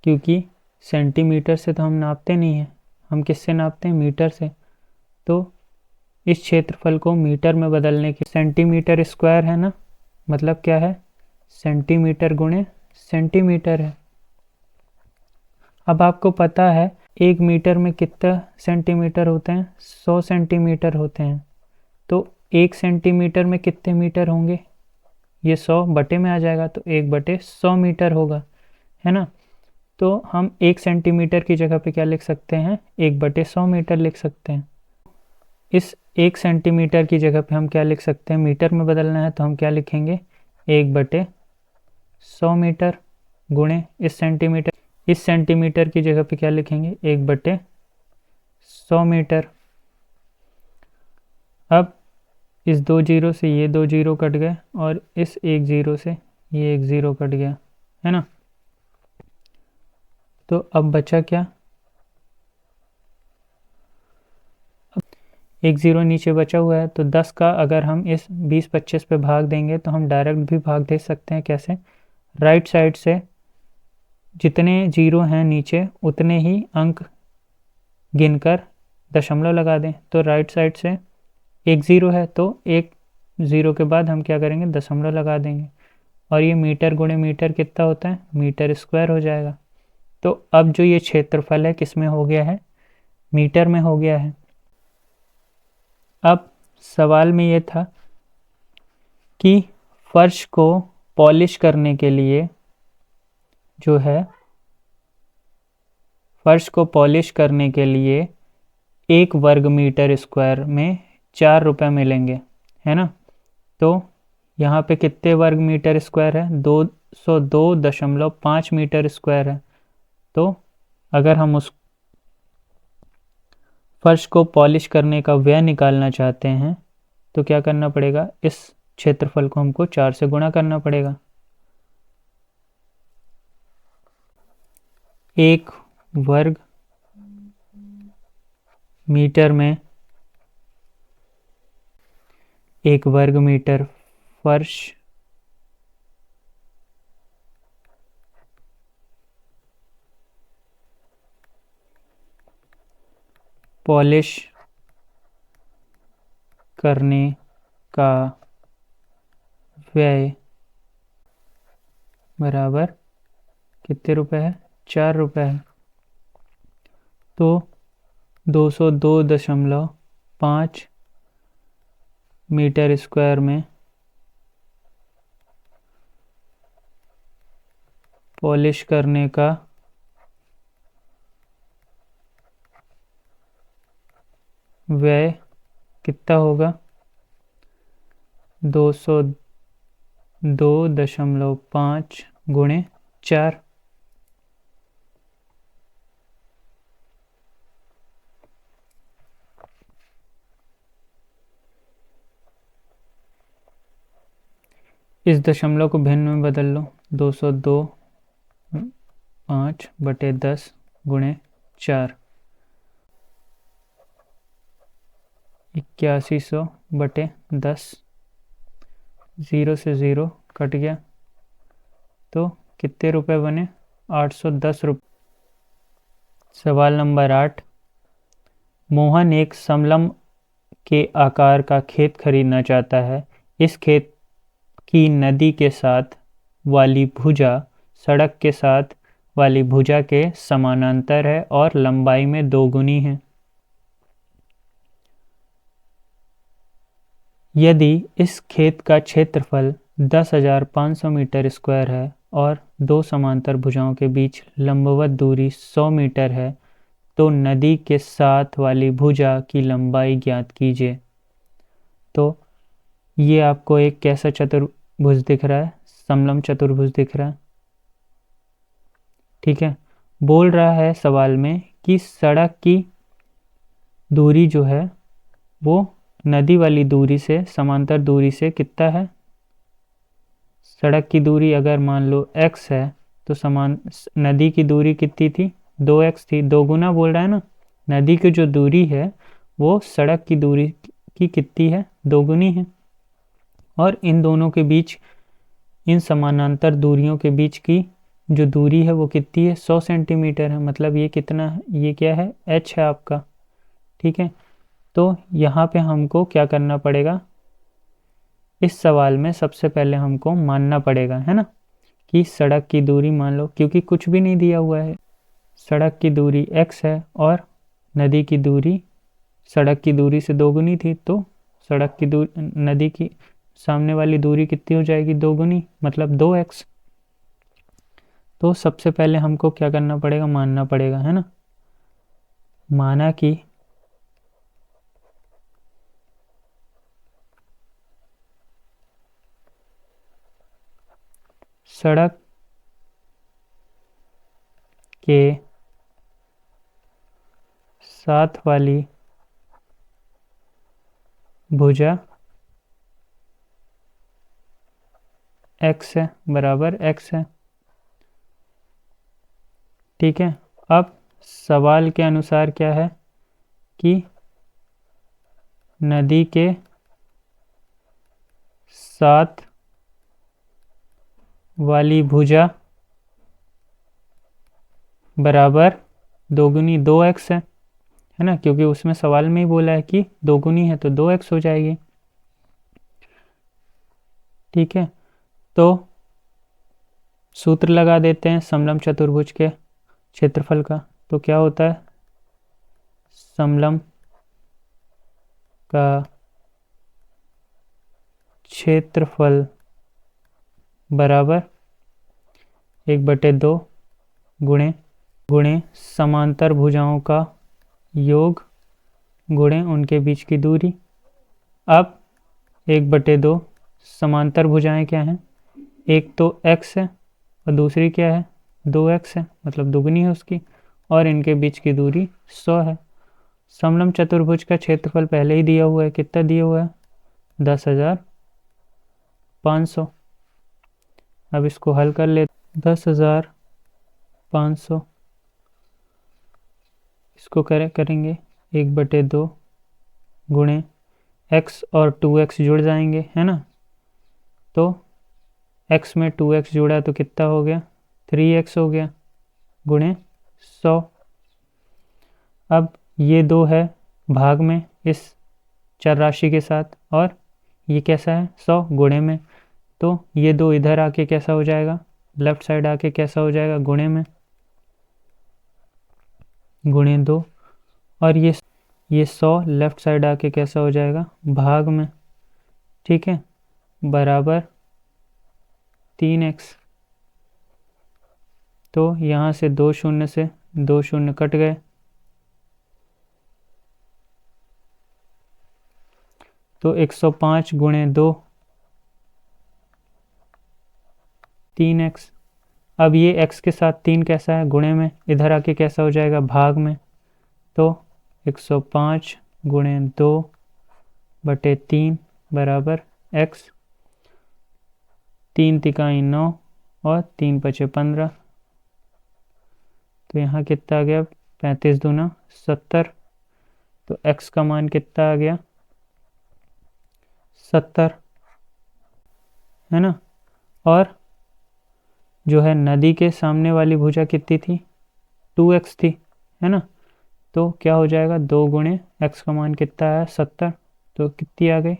क्योंकि सेंटीमीटर से तो हम नापते नहीं हैं, हम किससे नापते हैं? मीटर से। तो इस क्षेत्रफल को मीटर में बदलने के, सेंटीमीटर स्क्वायर है ना, मतलब क्या है? सेंटीमीटर गुणे सेंटीमीटर है। अब आपको पता है 1 मीटर में कितना सेंटीमीटर होते हैं? 100 सेंटीमीटर होते हैं। तो 1 सेंटीमीटर में कितने मीटर होंगे? ये 100 बटे में आ जाएगा, तो 1/100 मीटर होगा, है ना। तो हम 1 सेंटीमीटर की जगह पे क्या लिख सकते हैं? 1/100 मीटर लिख सकते हैं। इस 1 सेंटीमीटर की जगह पे हम क्या लिख सकते हैं? मीटर में बदलना है तो हम क्या लिखेंगे? 1/100 मीटर गुणे इस सेंटीमीटर। इस सेंटीमीटर की जगह पे क्या लिखेंगे? 1/100 मीटर। अब इस 2 जीरो से ये 2 जीरो कट गए और इस 1 जीरो से ये 1 जीरो कट गया, है ना। तो अब बचा क्या? 1 जीरो नीचे बचा हुआ है, तो 10 का अगर हम इस 20-25 पे भाग देंगे तो हम डायरेक्ट भी भाग दे सकते हैं। कैसे? राइट साइड से जितने जीरो हैं नीचे उतने ही अंक गिनकर दशमलव लगा दें। तो राइट साइड से 1 ज़ीरो है, तो 1 ज़ीरो के बाद हम क्या करेंगे? दशमलव लगा देंगे। और ये मीटर गुणे मीटर कितना होता है? मीटर स्क्वायर हो जाएगा। तो अब जो ये क्षेत्रफल है किस में हो गया है? मीटर में हो गया है। अब सवाल में ये था कि फर्श को पॉलिश करने के लिए जो है, फर्श को पॉलिश करने के लिए 1 वर्ग मीटर स्क्वायर में 4 रुपये मिलेंगे, है ना। तो यहाँ पे कितने वर्ग मीटर स्क्वायर है? 202.5 मीटर स्क्वायर है। तो अगर हम उस फर्श को पॉलिश करने का व्यय निकालना चाहते हैं तो क्या करना पड़ेगा? इस क्षेत्रफल को हमको 4 से गुणा करना पड़ेगा। 1 वर्ग मीटर में 1 वर्ग मीटर फर्श पॉलिश करने का व्यय बराबर कितने रुपए है? 4 रुपये है। तो 202.5 मीटर स्क्वायर में पॉलिश करने का व्यय कितना होगा? 202.5 गुणे 4। इस दशमलव को भिन्न में बदल लो। 202.5/10 गुणे 4। 8100/10, 0 से 0 कट गया तो कितने रुपए बने? 810 रुपये। सवाल नंबर 8, मोहन एक समलंब के आकार का खेत खरीदना चाहता है। इस खेत की नदी के साथ वाली भुजा सड़क के साथ वाली भुजा के समानांतर है और लंबाई में दोगुनी है। यदि इस खेत का क्षेत्रफल 10,500 मीटर स्क्वायर है और दो समांतर भुजाओं के बीच लंबवत दूरी 100 मीटर है तो नदी के साथ वाली भुजा की लंबाई ज्ञात कीजिए। तो ये आपको एक कैसा चतुर्भुज दिख रहा है? समलंब चतुर्भुज दिख रहा है। ठीक है, बोल रहा है सवाल में कि सड़क की दूरी जो है वो नदी वाली दूरी से समांतर दूरी से कितना है? सड़क की दूरी अगर मान लो x है तो नदी की दूरी कितनी थी? 2x थी। दो गुना बोल रहा है ना, नदी की जो दूरी है वो सड़क की दूरी की कितनी है? दोगुनी है। और इन दोनों के बीच, इन समानांतर दूरियों के बीच की जो दूरी है वो कितनी है? 100 सेंटीमीटर है। मतलब ये कितना है? ये क्या है? h है आपका। ठीक है, तो यहाँ पे हमको क्या करना पड़ेगा? इस सवाल में सबसे पहले हमको मानना पड़ेगा, है ना, कि सड़क की दूरी मान लो, क्योंकि कुछ भी नहीं दिया हुआ है, सड़क की दूरी x है और नदी की दूरी सड़क की दूरी से दोगुनी थी, तो सड़क की दूरी नदी की सामने वाली दूरी कितनी हो जाएगी? दोगुनी, मतलब 2x। तो सबसे पहले हमको क्या करना पड़ेगा? मानना पड़ेगा, है ना। माना कि सड़क के साथ वाली भुजा x है, बराबर x है। ठीक है, अब सवाल के अनुसार क्या है कि नदी के साथ वाली भुजा बराबर दोगुनी 2x है ना, क्योंकि उसमें सवाल में ही बोला है कि दोगुनी है तो 2x हो जाएगी। ठीक है, तो सूत्र लगा देते हैं समलंब चतुर्भुज के क्षेत्रफल का। तो क्या होता है? समलंब का क्षेत्रफल बराबर 1/2 गुणे समांतर भुजाओं का योग गुणे उनके बीच की दूरी। अब 1/2 समांतर भुजाएं क्या हैं? एक तो x है और दूसरी क्या है? 2x है, मतलब दुगनी है उसकी, और इनके बीच की दूरी 100 है। समलंब चतुर्भुज का क्षेत्रफल पहले ही दिया हुआ है। कितना दिया हुआ है? 10,500। अब इसको हल कर ले। 10,500 इसको करेंगे 1/2 गुणे x और 2x जुड़ जाएंगे, है ना। तो x में 2x जुड़ा तो कितना हो गया? 3x हो गया, गुणे 100। अब ये 2 है भाग में इस चर राशि के साथ, और ये कैसा है? 100 गुणे में। तो ये 2 इधर आके कैसा हो जाएगा? लेफ्ट साइड आके कैसा हो जाएगा? गुणे में, गुणे 2। और ये 100 लेफ्ट साइड आके कैसा हो जाएगा? भाग में। ठीक है, बराबर 3x। तो यहाँ से 2 शून्य से 2 शून्य कट गए, तो 105 गुणे 2 3x। अब ये x के साथ 3 कैसा है? गुणे में, इधर आके कैसा हो जाएगा? भाग में। तो 105 गुणे 2/3 बराबर x। 3 तिकाई 9 और 3 पचे 15। तो यहाँ कितना आ गया? 35 दूना 70। तो x का मान कितना आ गया? 70, है ना। और जो है नदी के सामने वाली भुजा कितनी थी, 2x थी, है ना। तो क्या हो जाएगा, 2 गुणे x का मान कितना है 70, तो कितनी आ गई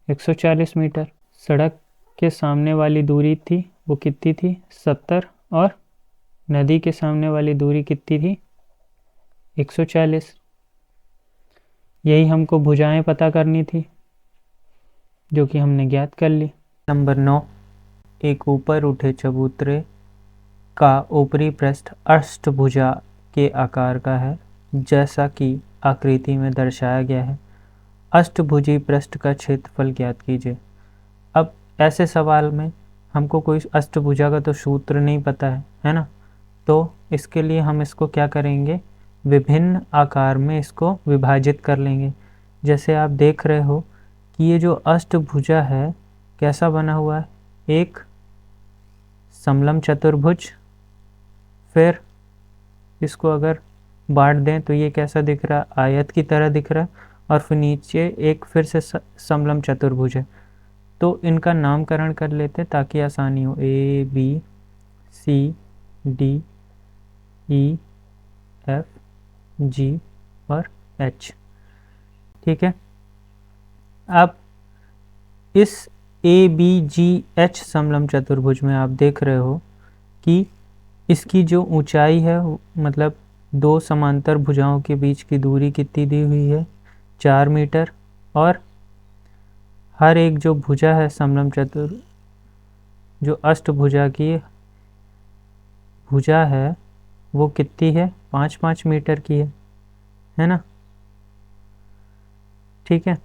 140 मीटर। सड़क के सामने वाली दूरी थी वो कितनी थी 70, और नदी के सामने वाली दूरी कितनी थी 140। यही हमको भुजाएं पता करनी थी, जो कि हमने ज्ञात कर ली। नंबर 9, एक ऊपर उठे चबूतरे का ऊपरी पृष्ठ अष्टभुजा के आकार का है, जैसा कि आकृति में दर्शाया गया है। अष्टभुजी पृष्ठ का क्षेत्रफल ज्ञात कीजिए। अब ऐसे सवाल में हमको कोई अष्टभुजा का तो सूत्र नहीं पता है ना। तो इसके लिए हम इसको क्या करेंगे, विभिन्न आकार में इसको विभाजित कर लेंगे। जैसे आप देख रहे हो कि ये जो अष्टभुजा है कैसा बना हुआ है, एक समलम चतुर्भुज, फिर इसको अगर बांट दें तो ये कैसा दिख रहा है, आयत की तरह दिख रहा है, और फिर नीचे एक फिर से समलम चतुर्भुज है। तो इनका नामकरण कर लेते हैं ताकि आसानी हो, A B C D E F G और एच। ठीक है। अब इस ए बी जी एच समलम चतुर्भुज में आप देख रहे हो कि इसकी जो ऊंचाई है, मतलब दो समांतर भुजाओं के बीच की दूरी कितनी दी हुई है 4 मीटर, और हर एक जो भुजा है समलम जो अष्टभुजा की भुजा है वो कितनी है 5-5 मीटर की है ना। ठीक है।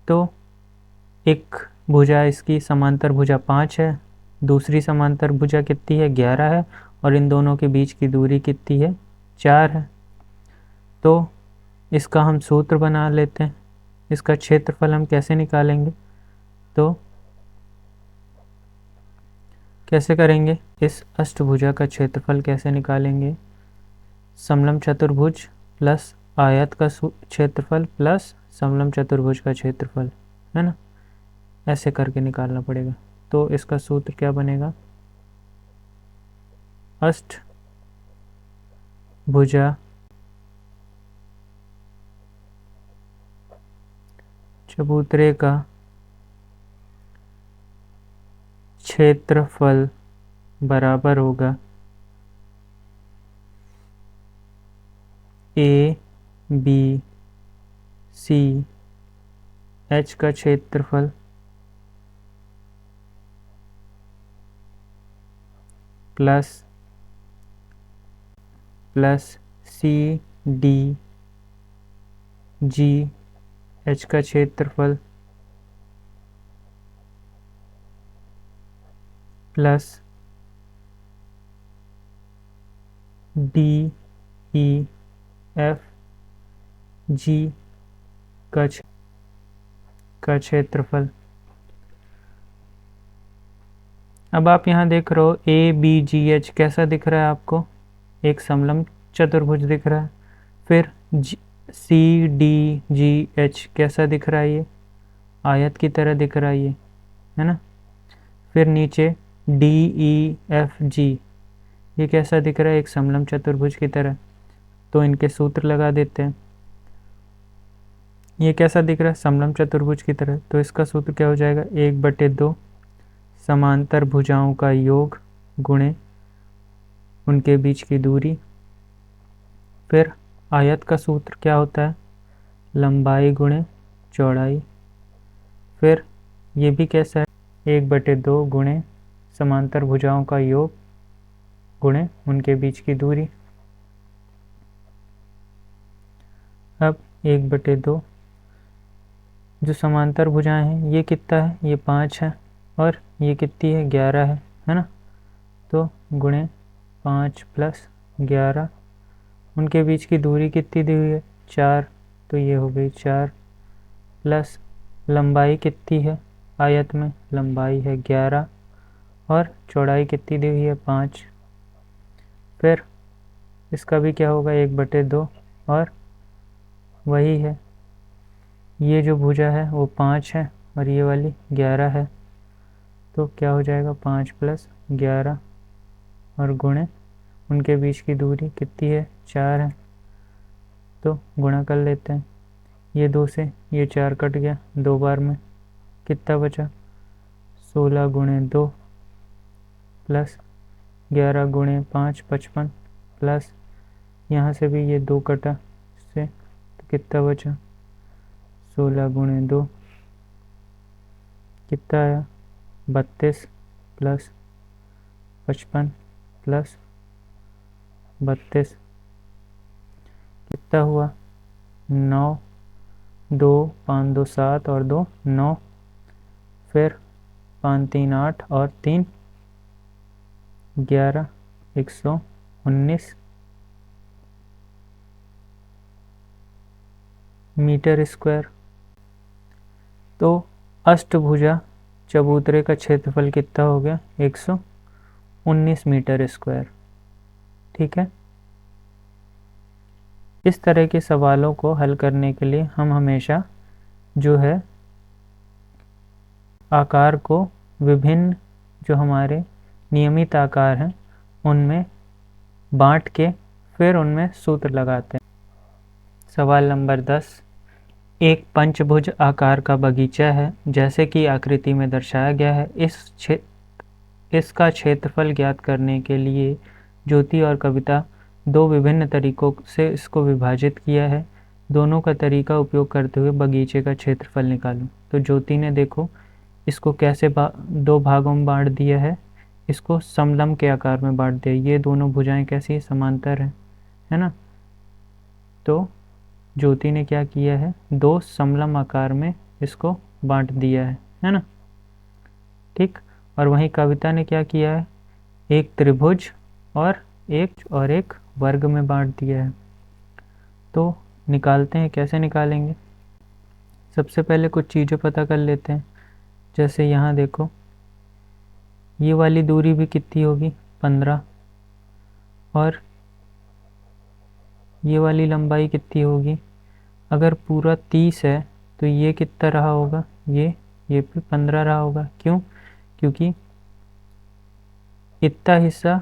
तो एक भुजा इसकी समांतर भुजा 5 है, दूसरी समांतर भुजा कितनी है 11 है, और इन दोनों के बीच की दूरी कितनी है 4 है। तो इसका हम सूत्र बना लेते हैं। इसका क्षेत्रफल हम कैसे निकालेंगे, तो कैसे करेंगे, इस अष्टभुजा का क्षेत्रफल कैसे निकालेंगे, समलम चतुर्भुज प्लस आयत का क्षेत्रफल प्लस समलम चतुर्भुज का क्षेत्रफल, है ना। ऐसे करके निकालना पड़ेगा। तो इसका सूत्र क्या बनेगा, अष्टभुजा चबूतरे का क्षेत्रफल बराबर होगा ए बी सी एच का क्षेत्रफल plus C D G H का क्षेत्रफल plus D E F G का क्षेत्रफल। अब आप यहाँ देख रहे हो ए बी जी एच कैसा दिख रहा है आपको, एक समलम चतुर्भुज दिख रहा है। फिर सी डी जी एच कैसा दिख रहा है, ये आयत की तरह दिख रहा है ना। फिर नीचे डी ई एफ जी ये कैसा दिख रहा है, एक समलम चतुर्भुज की तरह। तो इनके सूत्र लगा देते हैं। ये कैसा दिख रहा है, समलम चतुर्भुज की तरह। तो इसका सूत्र क्या हो जाएगा, 1/2 समांतर भुजाओं का योग गुणे उनके बीच की दूरी। फिर आयत का सूत्र क्या होता है, लंबाई गुणे चौड़ाई। फिर ये भी कैसा है, 1/2 गुणे समांतर भुजाओं का योग गुणे उनके बीच की दूरी। अब 1/2 जो समांतर भुजाएं हैं ये कितना है, ये 5 है, और ये कितनी है 11 है ना। तो गुणे 5 + 11, उनके बीच की दूरी कितनी दी हुई है 4, तो ये हो गई 4, प्लस लंबाई कितनी है आयत में, लंबाई है 11, और चौड़ाई कितनी दी हुई है 5। फिर इसका भी क्या होगा 1/2, और वही है, ये जो भुजा है वो 5 है और ये वाली 11 है, तो क्या हो जाएगा 5 + 11 और गुणे उनके बीच की दूरी कितनी है 4 है, तो गुणा कर लेते हैं। ये 2 से ये 4 कट गया 2 बार में, कितना बचा 16 × 2 प्लस 11 × 5 55 प्लस यहाँ से भी ये 2 कटा से, तो कितना बचा 16 × 2 कितना आया 32 प्लस 55 प्लस 32 कितना हुआ 9, 2 5 2 7 और 2 9, फिर 5 3 8 और 3 11 119 मीटर स्क्वायर। तो अष्टभुजा चबूतरे का क्षेत्रफल कितना हो गया 119 मीटर स्क्वायर। ठीक है, इस तरह के सवालों को हल करने के लिए हम हमेशा जो है आकार को विभिन्न जो हमारे नियमित आकार हैं उनमें बांट के फिर उनमें सूत्र लगाते हैं। सवाल नंबर 10, एक पंचभुज आकार का बगीचा है जैसे कि आकृति में दर्शाया गया है। इसका क्षेत्रफल ज्ञात करने के लिए ज्योति और कविता दो विभिन्न तरीकों से इसको विभाजित किया है। दोनों का तरीका उपयोग करते हुए बगीचे का क्षेत्रफल निकालो। तो ज्योति ने देखो इसको कैसे दो भागों में बांट दिया है, इसको समलंब के आकार में बांट दिया। ये दोनों भुजाएं कैसी समांतर है ना। तो ज्योति ने क्या किया है, दो समलंब आकार में इसको बांट दिया है ना। ठीक, और वहीं कविता ने क्या किया है, एक त्रिभुज और एक वर्ग में बांट दिया है। तो निकालते हैं, कैसे निकालेंगे। सबसे पहले कुछ चीज़ें पता कर लेते हैं। जैसे यहाँ देखो ये वाली दूरी भी कितनी होगी 15 और ये वाली लंबाई कितनी होगी, अगर पूरा 30 है तो ये कितना रहा होगा, ये भी 15 रहा होगा। क्यों, क्योंकि इतना हिस्सा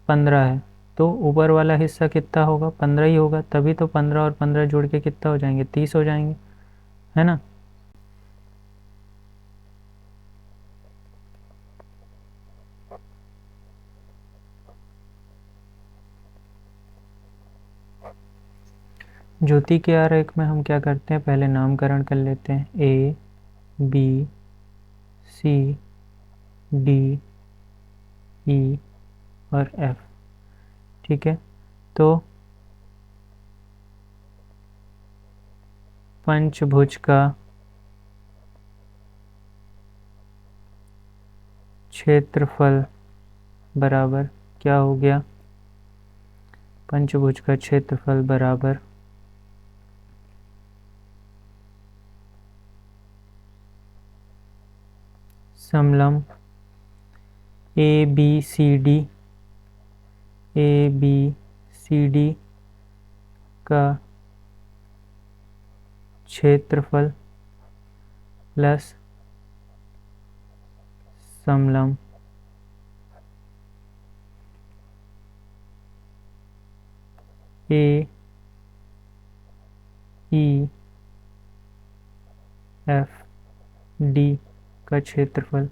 15 है तो ऊपर वाला हिस्सा कितना होगा 15 ही होगा, तभी तो 15 और 15 जोड़ के कितना हो जाएंगे 30 हो जाएंगे, है ना। ज्योति के आरेख में हम क्या करते हैं, पहले नामकरण कर लेते हैं, A B C D E और F। ठीक है, तो पंचभुज का क्षेत्रफल बराबर क्या हो गया, पंचभुज का क्षेत्रफल बराबर समलंब ABCD का क्षेत्रफल प्लस समलंब AEF D का क्षेत्रफल।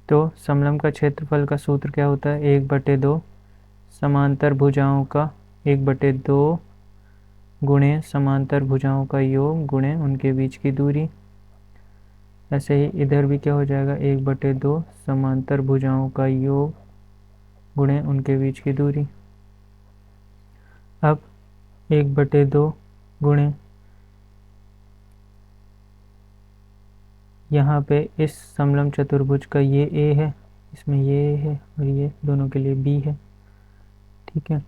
तो समलंब का क्षेत्रफल का सूत्र क्या होता है, 1/2 समांतर भुजाओं का 1/2 गुणे समांतर भुजाओं का योग गुणे उनके बीच की दूरी। ऐसे ही इधर भी क्या हो जाएगा, 1/2 समांतर भुजाओं का योग गुणे उनके बीच की दूरी। अब 1/2 गुणे यहाँ पे इस समलंब चतुर्भुज का ये A है, इसमें ये है और ये दोनों के लिए B है। ठीक है,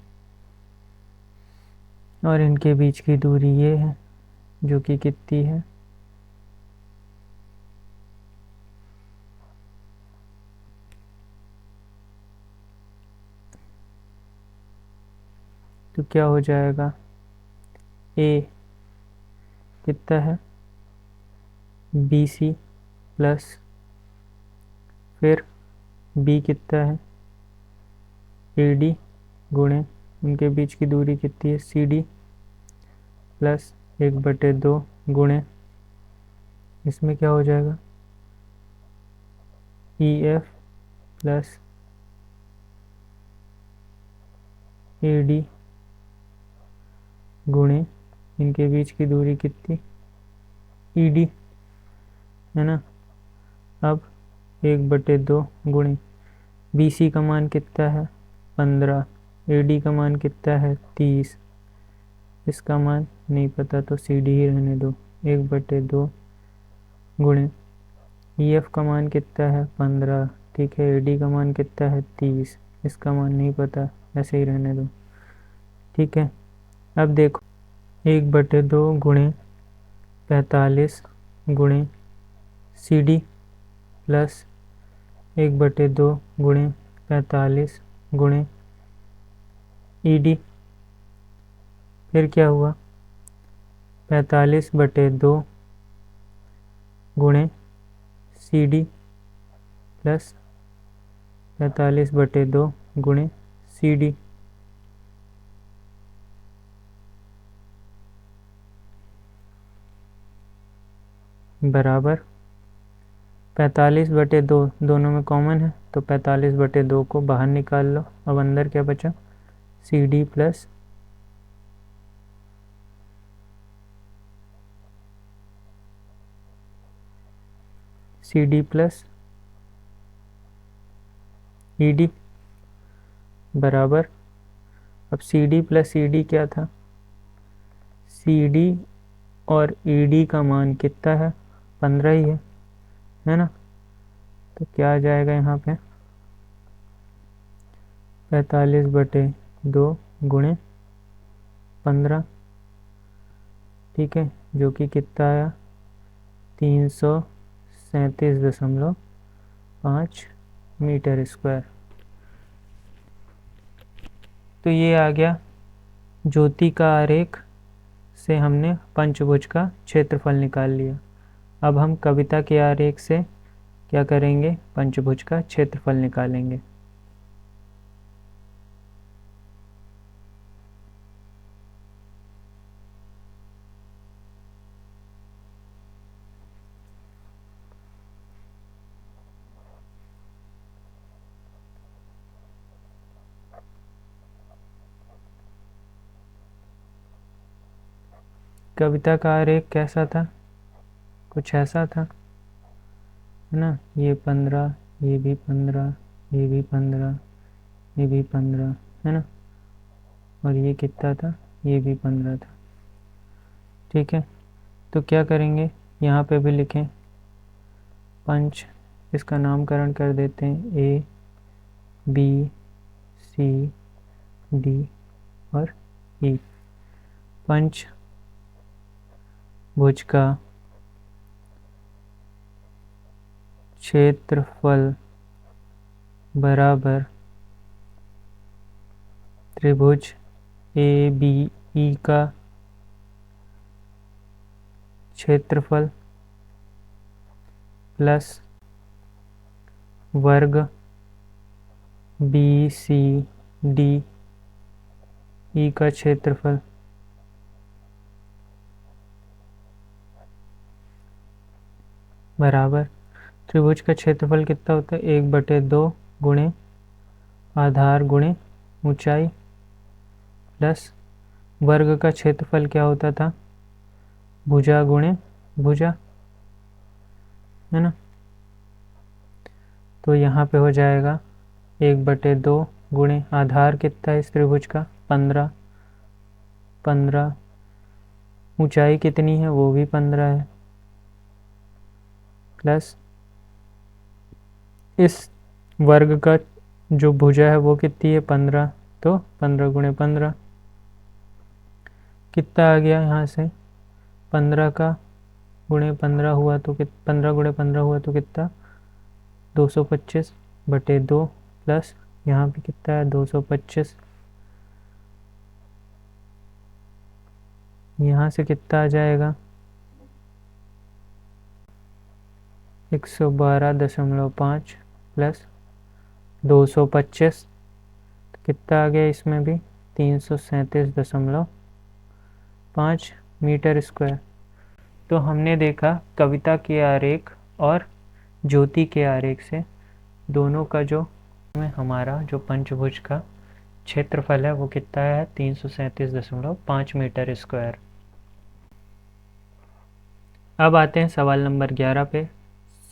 और इनके बीच की दूरी ये है जो कि कितनी है, तो क्या हो जाएगा ए कितना है बी सी प्लस फिर बी कितना है ए डी गुणे उनके बीच की दूरी कितनी है सी डी प्लस 1/2 गुणे इसमें क्या हो जाएगा E F plus A D गुणे इनके बीच की दूरी कितनी ई डी है ना। अब 1/2 गुणे बी सी का मान कितना है 15 ए डी का मान कितना है 30 इसका मान नहीं पता तो सी डी ही रहने दो 1/2 गुणे ई एफ का मान कितना है 15 ठीक है ए डी का मान कितना है 30 इसका मान नहीं पता ऐसे ही रहने दो ठीक है। अब देखो 1/2 गुणे 45 गुणे सी डी प्लस 1/2 गुणे 45 गुणे ई डी फिर क्या हुआ 45/2 गुणे सी डी प्लस 45/2 गुणे सी डी बराबर 45/2 दोनों में कॉमन है तो 45/2 को बाहर निकाल लो। अब अंदर क्या बचा C D plus C D plus E D बराबर अब C D plus E D क्या था सी डी और ई डी का मान कितना है 15 ही है ना। तो क्या आ जाएगा यहाँ पे 45/2 गुणे 15 ठीक है जो कि कितना आया 337.5 मीटर स्क्वायर। तो ये आ गया ज्योति का आरेख से हमने पंचभुज का क्षेत्रफल निकाल लिया। अब हम कविता के आरेख से क्या करेंगे पंचभुज का क्षेत्रफल निकालेंगे। कविता का आरेख कैसा था कुछ ऐसा था है ना। ये 15 ये भी 15 ये भी 15 ये भी 15 है ना और ये कितना था ये भी 15 था ठीक है। तो क्या करेंगे यहाँ पे भी लिखें पंच इसका नामकरण कर देते हैं ए बी सी डी और ई। पंच भुज का क्षेत्रफल बराबर त्रिभुज ए बी ई का क्षेत्रफल प्लस वर्ग बी सी डी ई का क्षेत्रफल बराबर त्रिभुज का क्षेत्रफल कितना होता है 1/2 गुणे आधार गुणे ऊंचाई प्लस वर्ग का क्षेत्रफल क्या होता था भुजा गुणे भुजा है ना। तो यहाँ पे हो जाएगा 1/2 गुणे आधार कितना है इस त्रिभुज का 15 ऊंचाई कितनी है वो भी 15 है प्लस इस वर्ग का जो भुजा है वो कितनी है 15 तो 15 गुणे 15 कितना आ गया यहाँ से 15 का गुणे 15 हुआ तो 15 गुणे 15 हुआ तो कितना 225/2 प्लस यहाँ पे कितना है 225 यहाँ से कितना आ जाएगा 112.5 प्लस 225, कितना आ गया इसमें भी 337.5 मीटर स्क्वायर। तो हमने देखा कविता के आरेख और ज्योति के आरेख से दोनों का जो हमारा जो पंचभुज का क्षेत्रफल है वो कितना है 337.5 मीटर स्क्वायर। अब आते हैं सवाल नंबर 11 पे।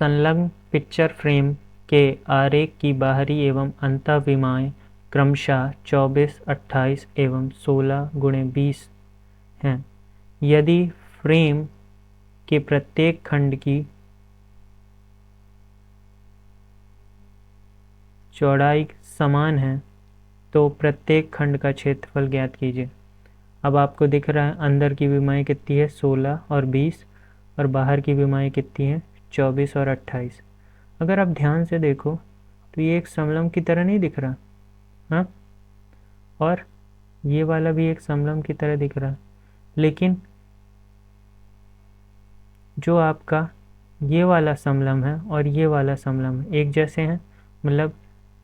संलग्न पिक्चर फ्रेम के आरेख की बाहरी एवं अंतःविमाएँ क्रमशः 24, 28 एवं 16x20 हैं। यदि फ्रेम के प्रत्येक खंड की चौड़ाई समान है तो प्रत्येक खंड का क्षेत्रफल ज्ञात कीजिए। अब आपको दिख रहा है अंदर की विमाएँ कितनी है 16 और 20 और बाहर की विमाएँ कितनी हैं 24 और 28। अगर आप ध्यान से देखो तो ये एक समलंब की तरह नहीं दिख रहा, हाँ, और ये वाला भी एक समलंब की तरह दिख रहा, लेकिन जो आपका ये वाला समलंब है और ये वाला समलंब एक जैसे हैं, मतलब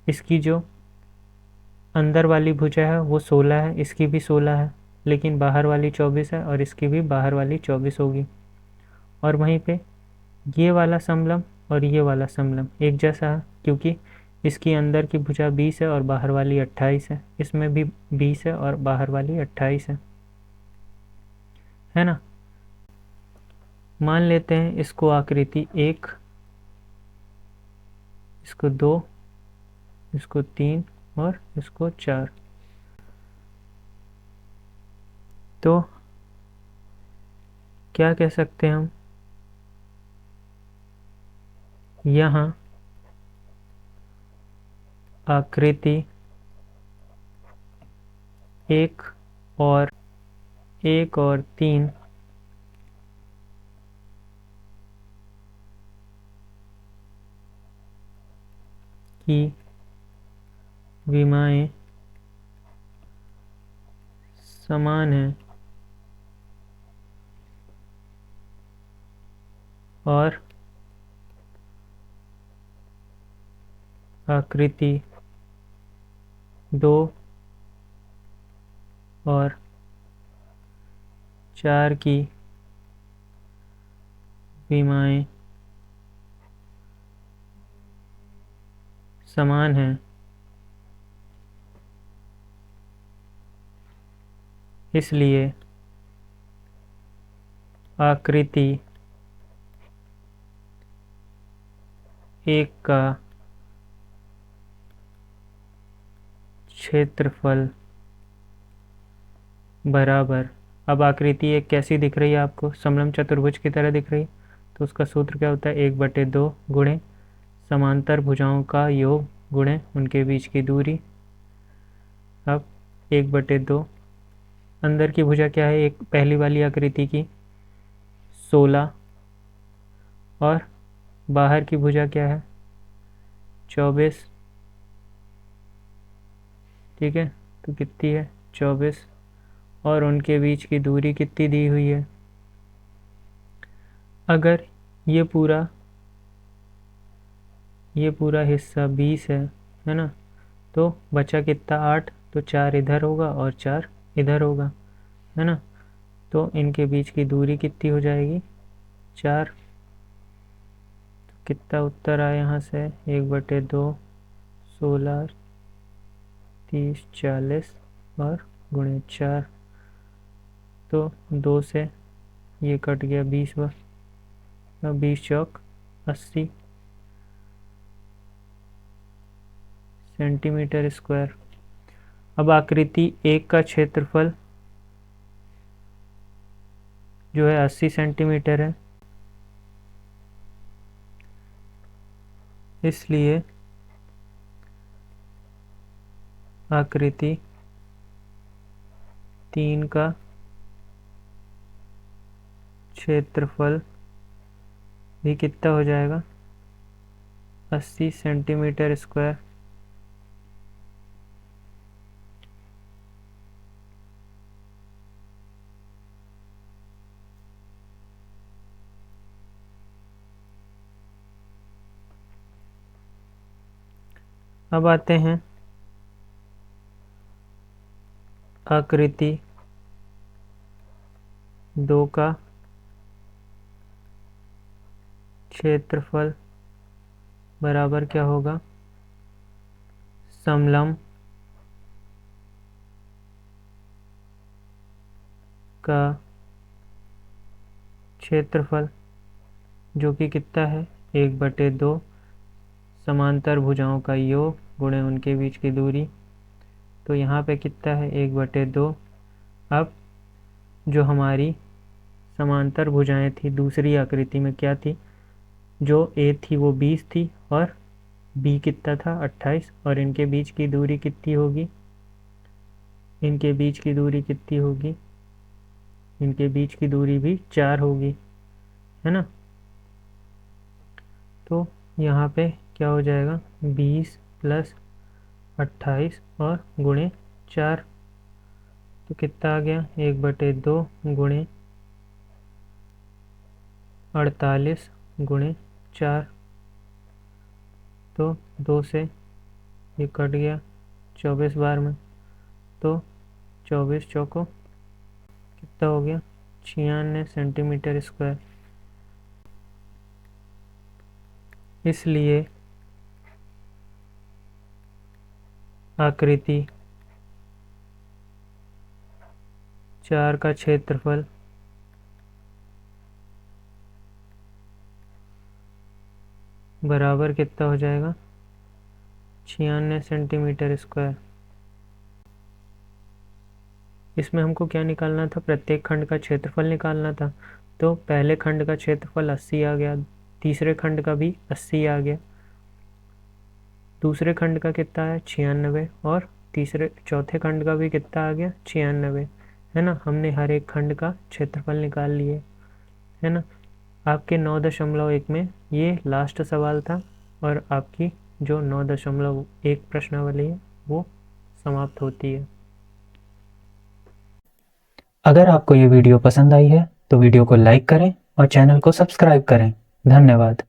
इसकी जो अंदर वाली भुजा है वो 16 है, इसकी भी 16 है, लेकिन बाहर वाली 24 है और इसकी भी बाहर वाली 24 होगी। और वहीं पे ये वाला समलंब और ये वाला समलंब एक जैसा है, क्योंकि इसकी अंदर की भुजा 20 है और बाहर वाली 28 है, इसमें भी 20 है और बाहर वाली 28 है ना। मान लेते हैं इसको आकृति 1, इसको 2, इसको 3 और इसको 4। तो क्या कह सकते हैं हम, यहाँ आकृति 1 और 3 की विमाएँ समान हैं और आकृति 2 और 4 की विमाएँ समान हैं, इसलिए आकृति 1 का क्षेत्रफल बराबर, अब आकृति 1 कैसी दिख रही है आपको, समलंब चतुर्भुज की तरह दिख रही है, तो उसका सूत्र क्या होता है 1/2 गुणे समांतर भुजाओं का योग गुणे उनके बीच की दूरी। अब 1/2 अंदर की भुजा क्या है, एक पहली वाली आकृति की 16 और बाहर की भुजा क्या है 24, ठीक है, तो कितनी है 24 और उनके बीच की दूरी कितनी दी हुई है। अगर ये पूरा हिस्सा 20 है ना, तो बचा कितना 8, तो 4 इधर होगा और 4 इधर होगा, है ना, तो इनके बीच की दूरी कितनी हो जाएगी 4। तो कितना उत्तर आया यहाँ से 1/2 16 30 40 और गुणे 4, तो 2 से ये कट गया 20, 20 चौक 80 सेंटीमीटर स्क्वायर। अब आकृति 1 का क्षेत्रफल जो है 80 सेंटीमीटर है, इसलिए आकृति 3 का क्षेत्रफल भी कितना हो जाएगा 80 सेंटीमीटर स्क्वायर। अब आते हैं आकृति 2 का क्षेत्रफल बराबर क्या होगा, समलंब का क्षेत्रफल जो कि कितना है 1/2 समांतर भुजाओं का योग गुणे उनके बीच की दूरी। तो यहाँ पे कितना है 1/2। अब जो हमारी समांतर भुजाएं थी दूसरी आकृति में क्या थी, जो ए थी वो 20 थी और बी कितना था 28, और इनके बीच की दूरी कितनी होगी, इनके बीच की दूरी कितनी होगी, इनके बीच की दूरी भी 4 होगी, है ना। तो यहाँ पे क्या हो जाएगा 20 + 28 और गुणे 4, तो कितना आ गया 1/2 गुणे 48 गुणे 4। तो 2 से ये कट गया 24 बार में, तो 24 चौको कितना हो गया 96 सेंटीमीटर स्क्वायर। इसलिए आकृति 4 का क्षेत्रफल बराबर कितना हो जाएगा 96 सेंटीमीटर स्क्वायर। इसमें हमको क्या निकालना था, प्रत्येक खंड का क्षेत्रफल निकालना था। तो पहले खंड का क्षेत्रफल 80 आ गया, तीसरे खंड का भी 80 आ गया, दूसरे खंड का कितना है 96, और तीसरे चौथे खंड का भी कितना आ गया 96, है ना। हमने हर एक खंड का क्षेत्रफल निकाल लिए, है ना। आपके 9.1 में ये लास्ट सवाल था और आपकी जो 9.1 प्रश्नावली है वो समाप्त होती है। अगर आपको ये वीडियो पसंद आई है तो वीडियो को लाइक करें और चैनल को सब्सक्राइब करें। धन्यवाद।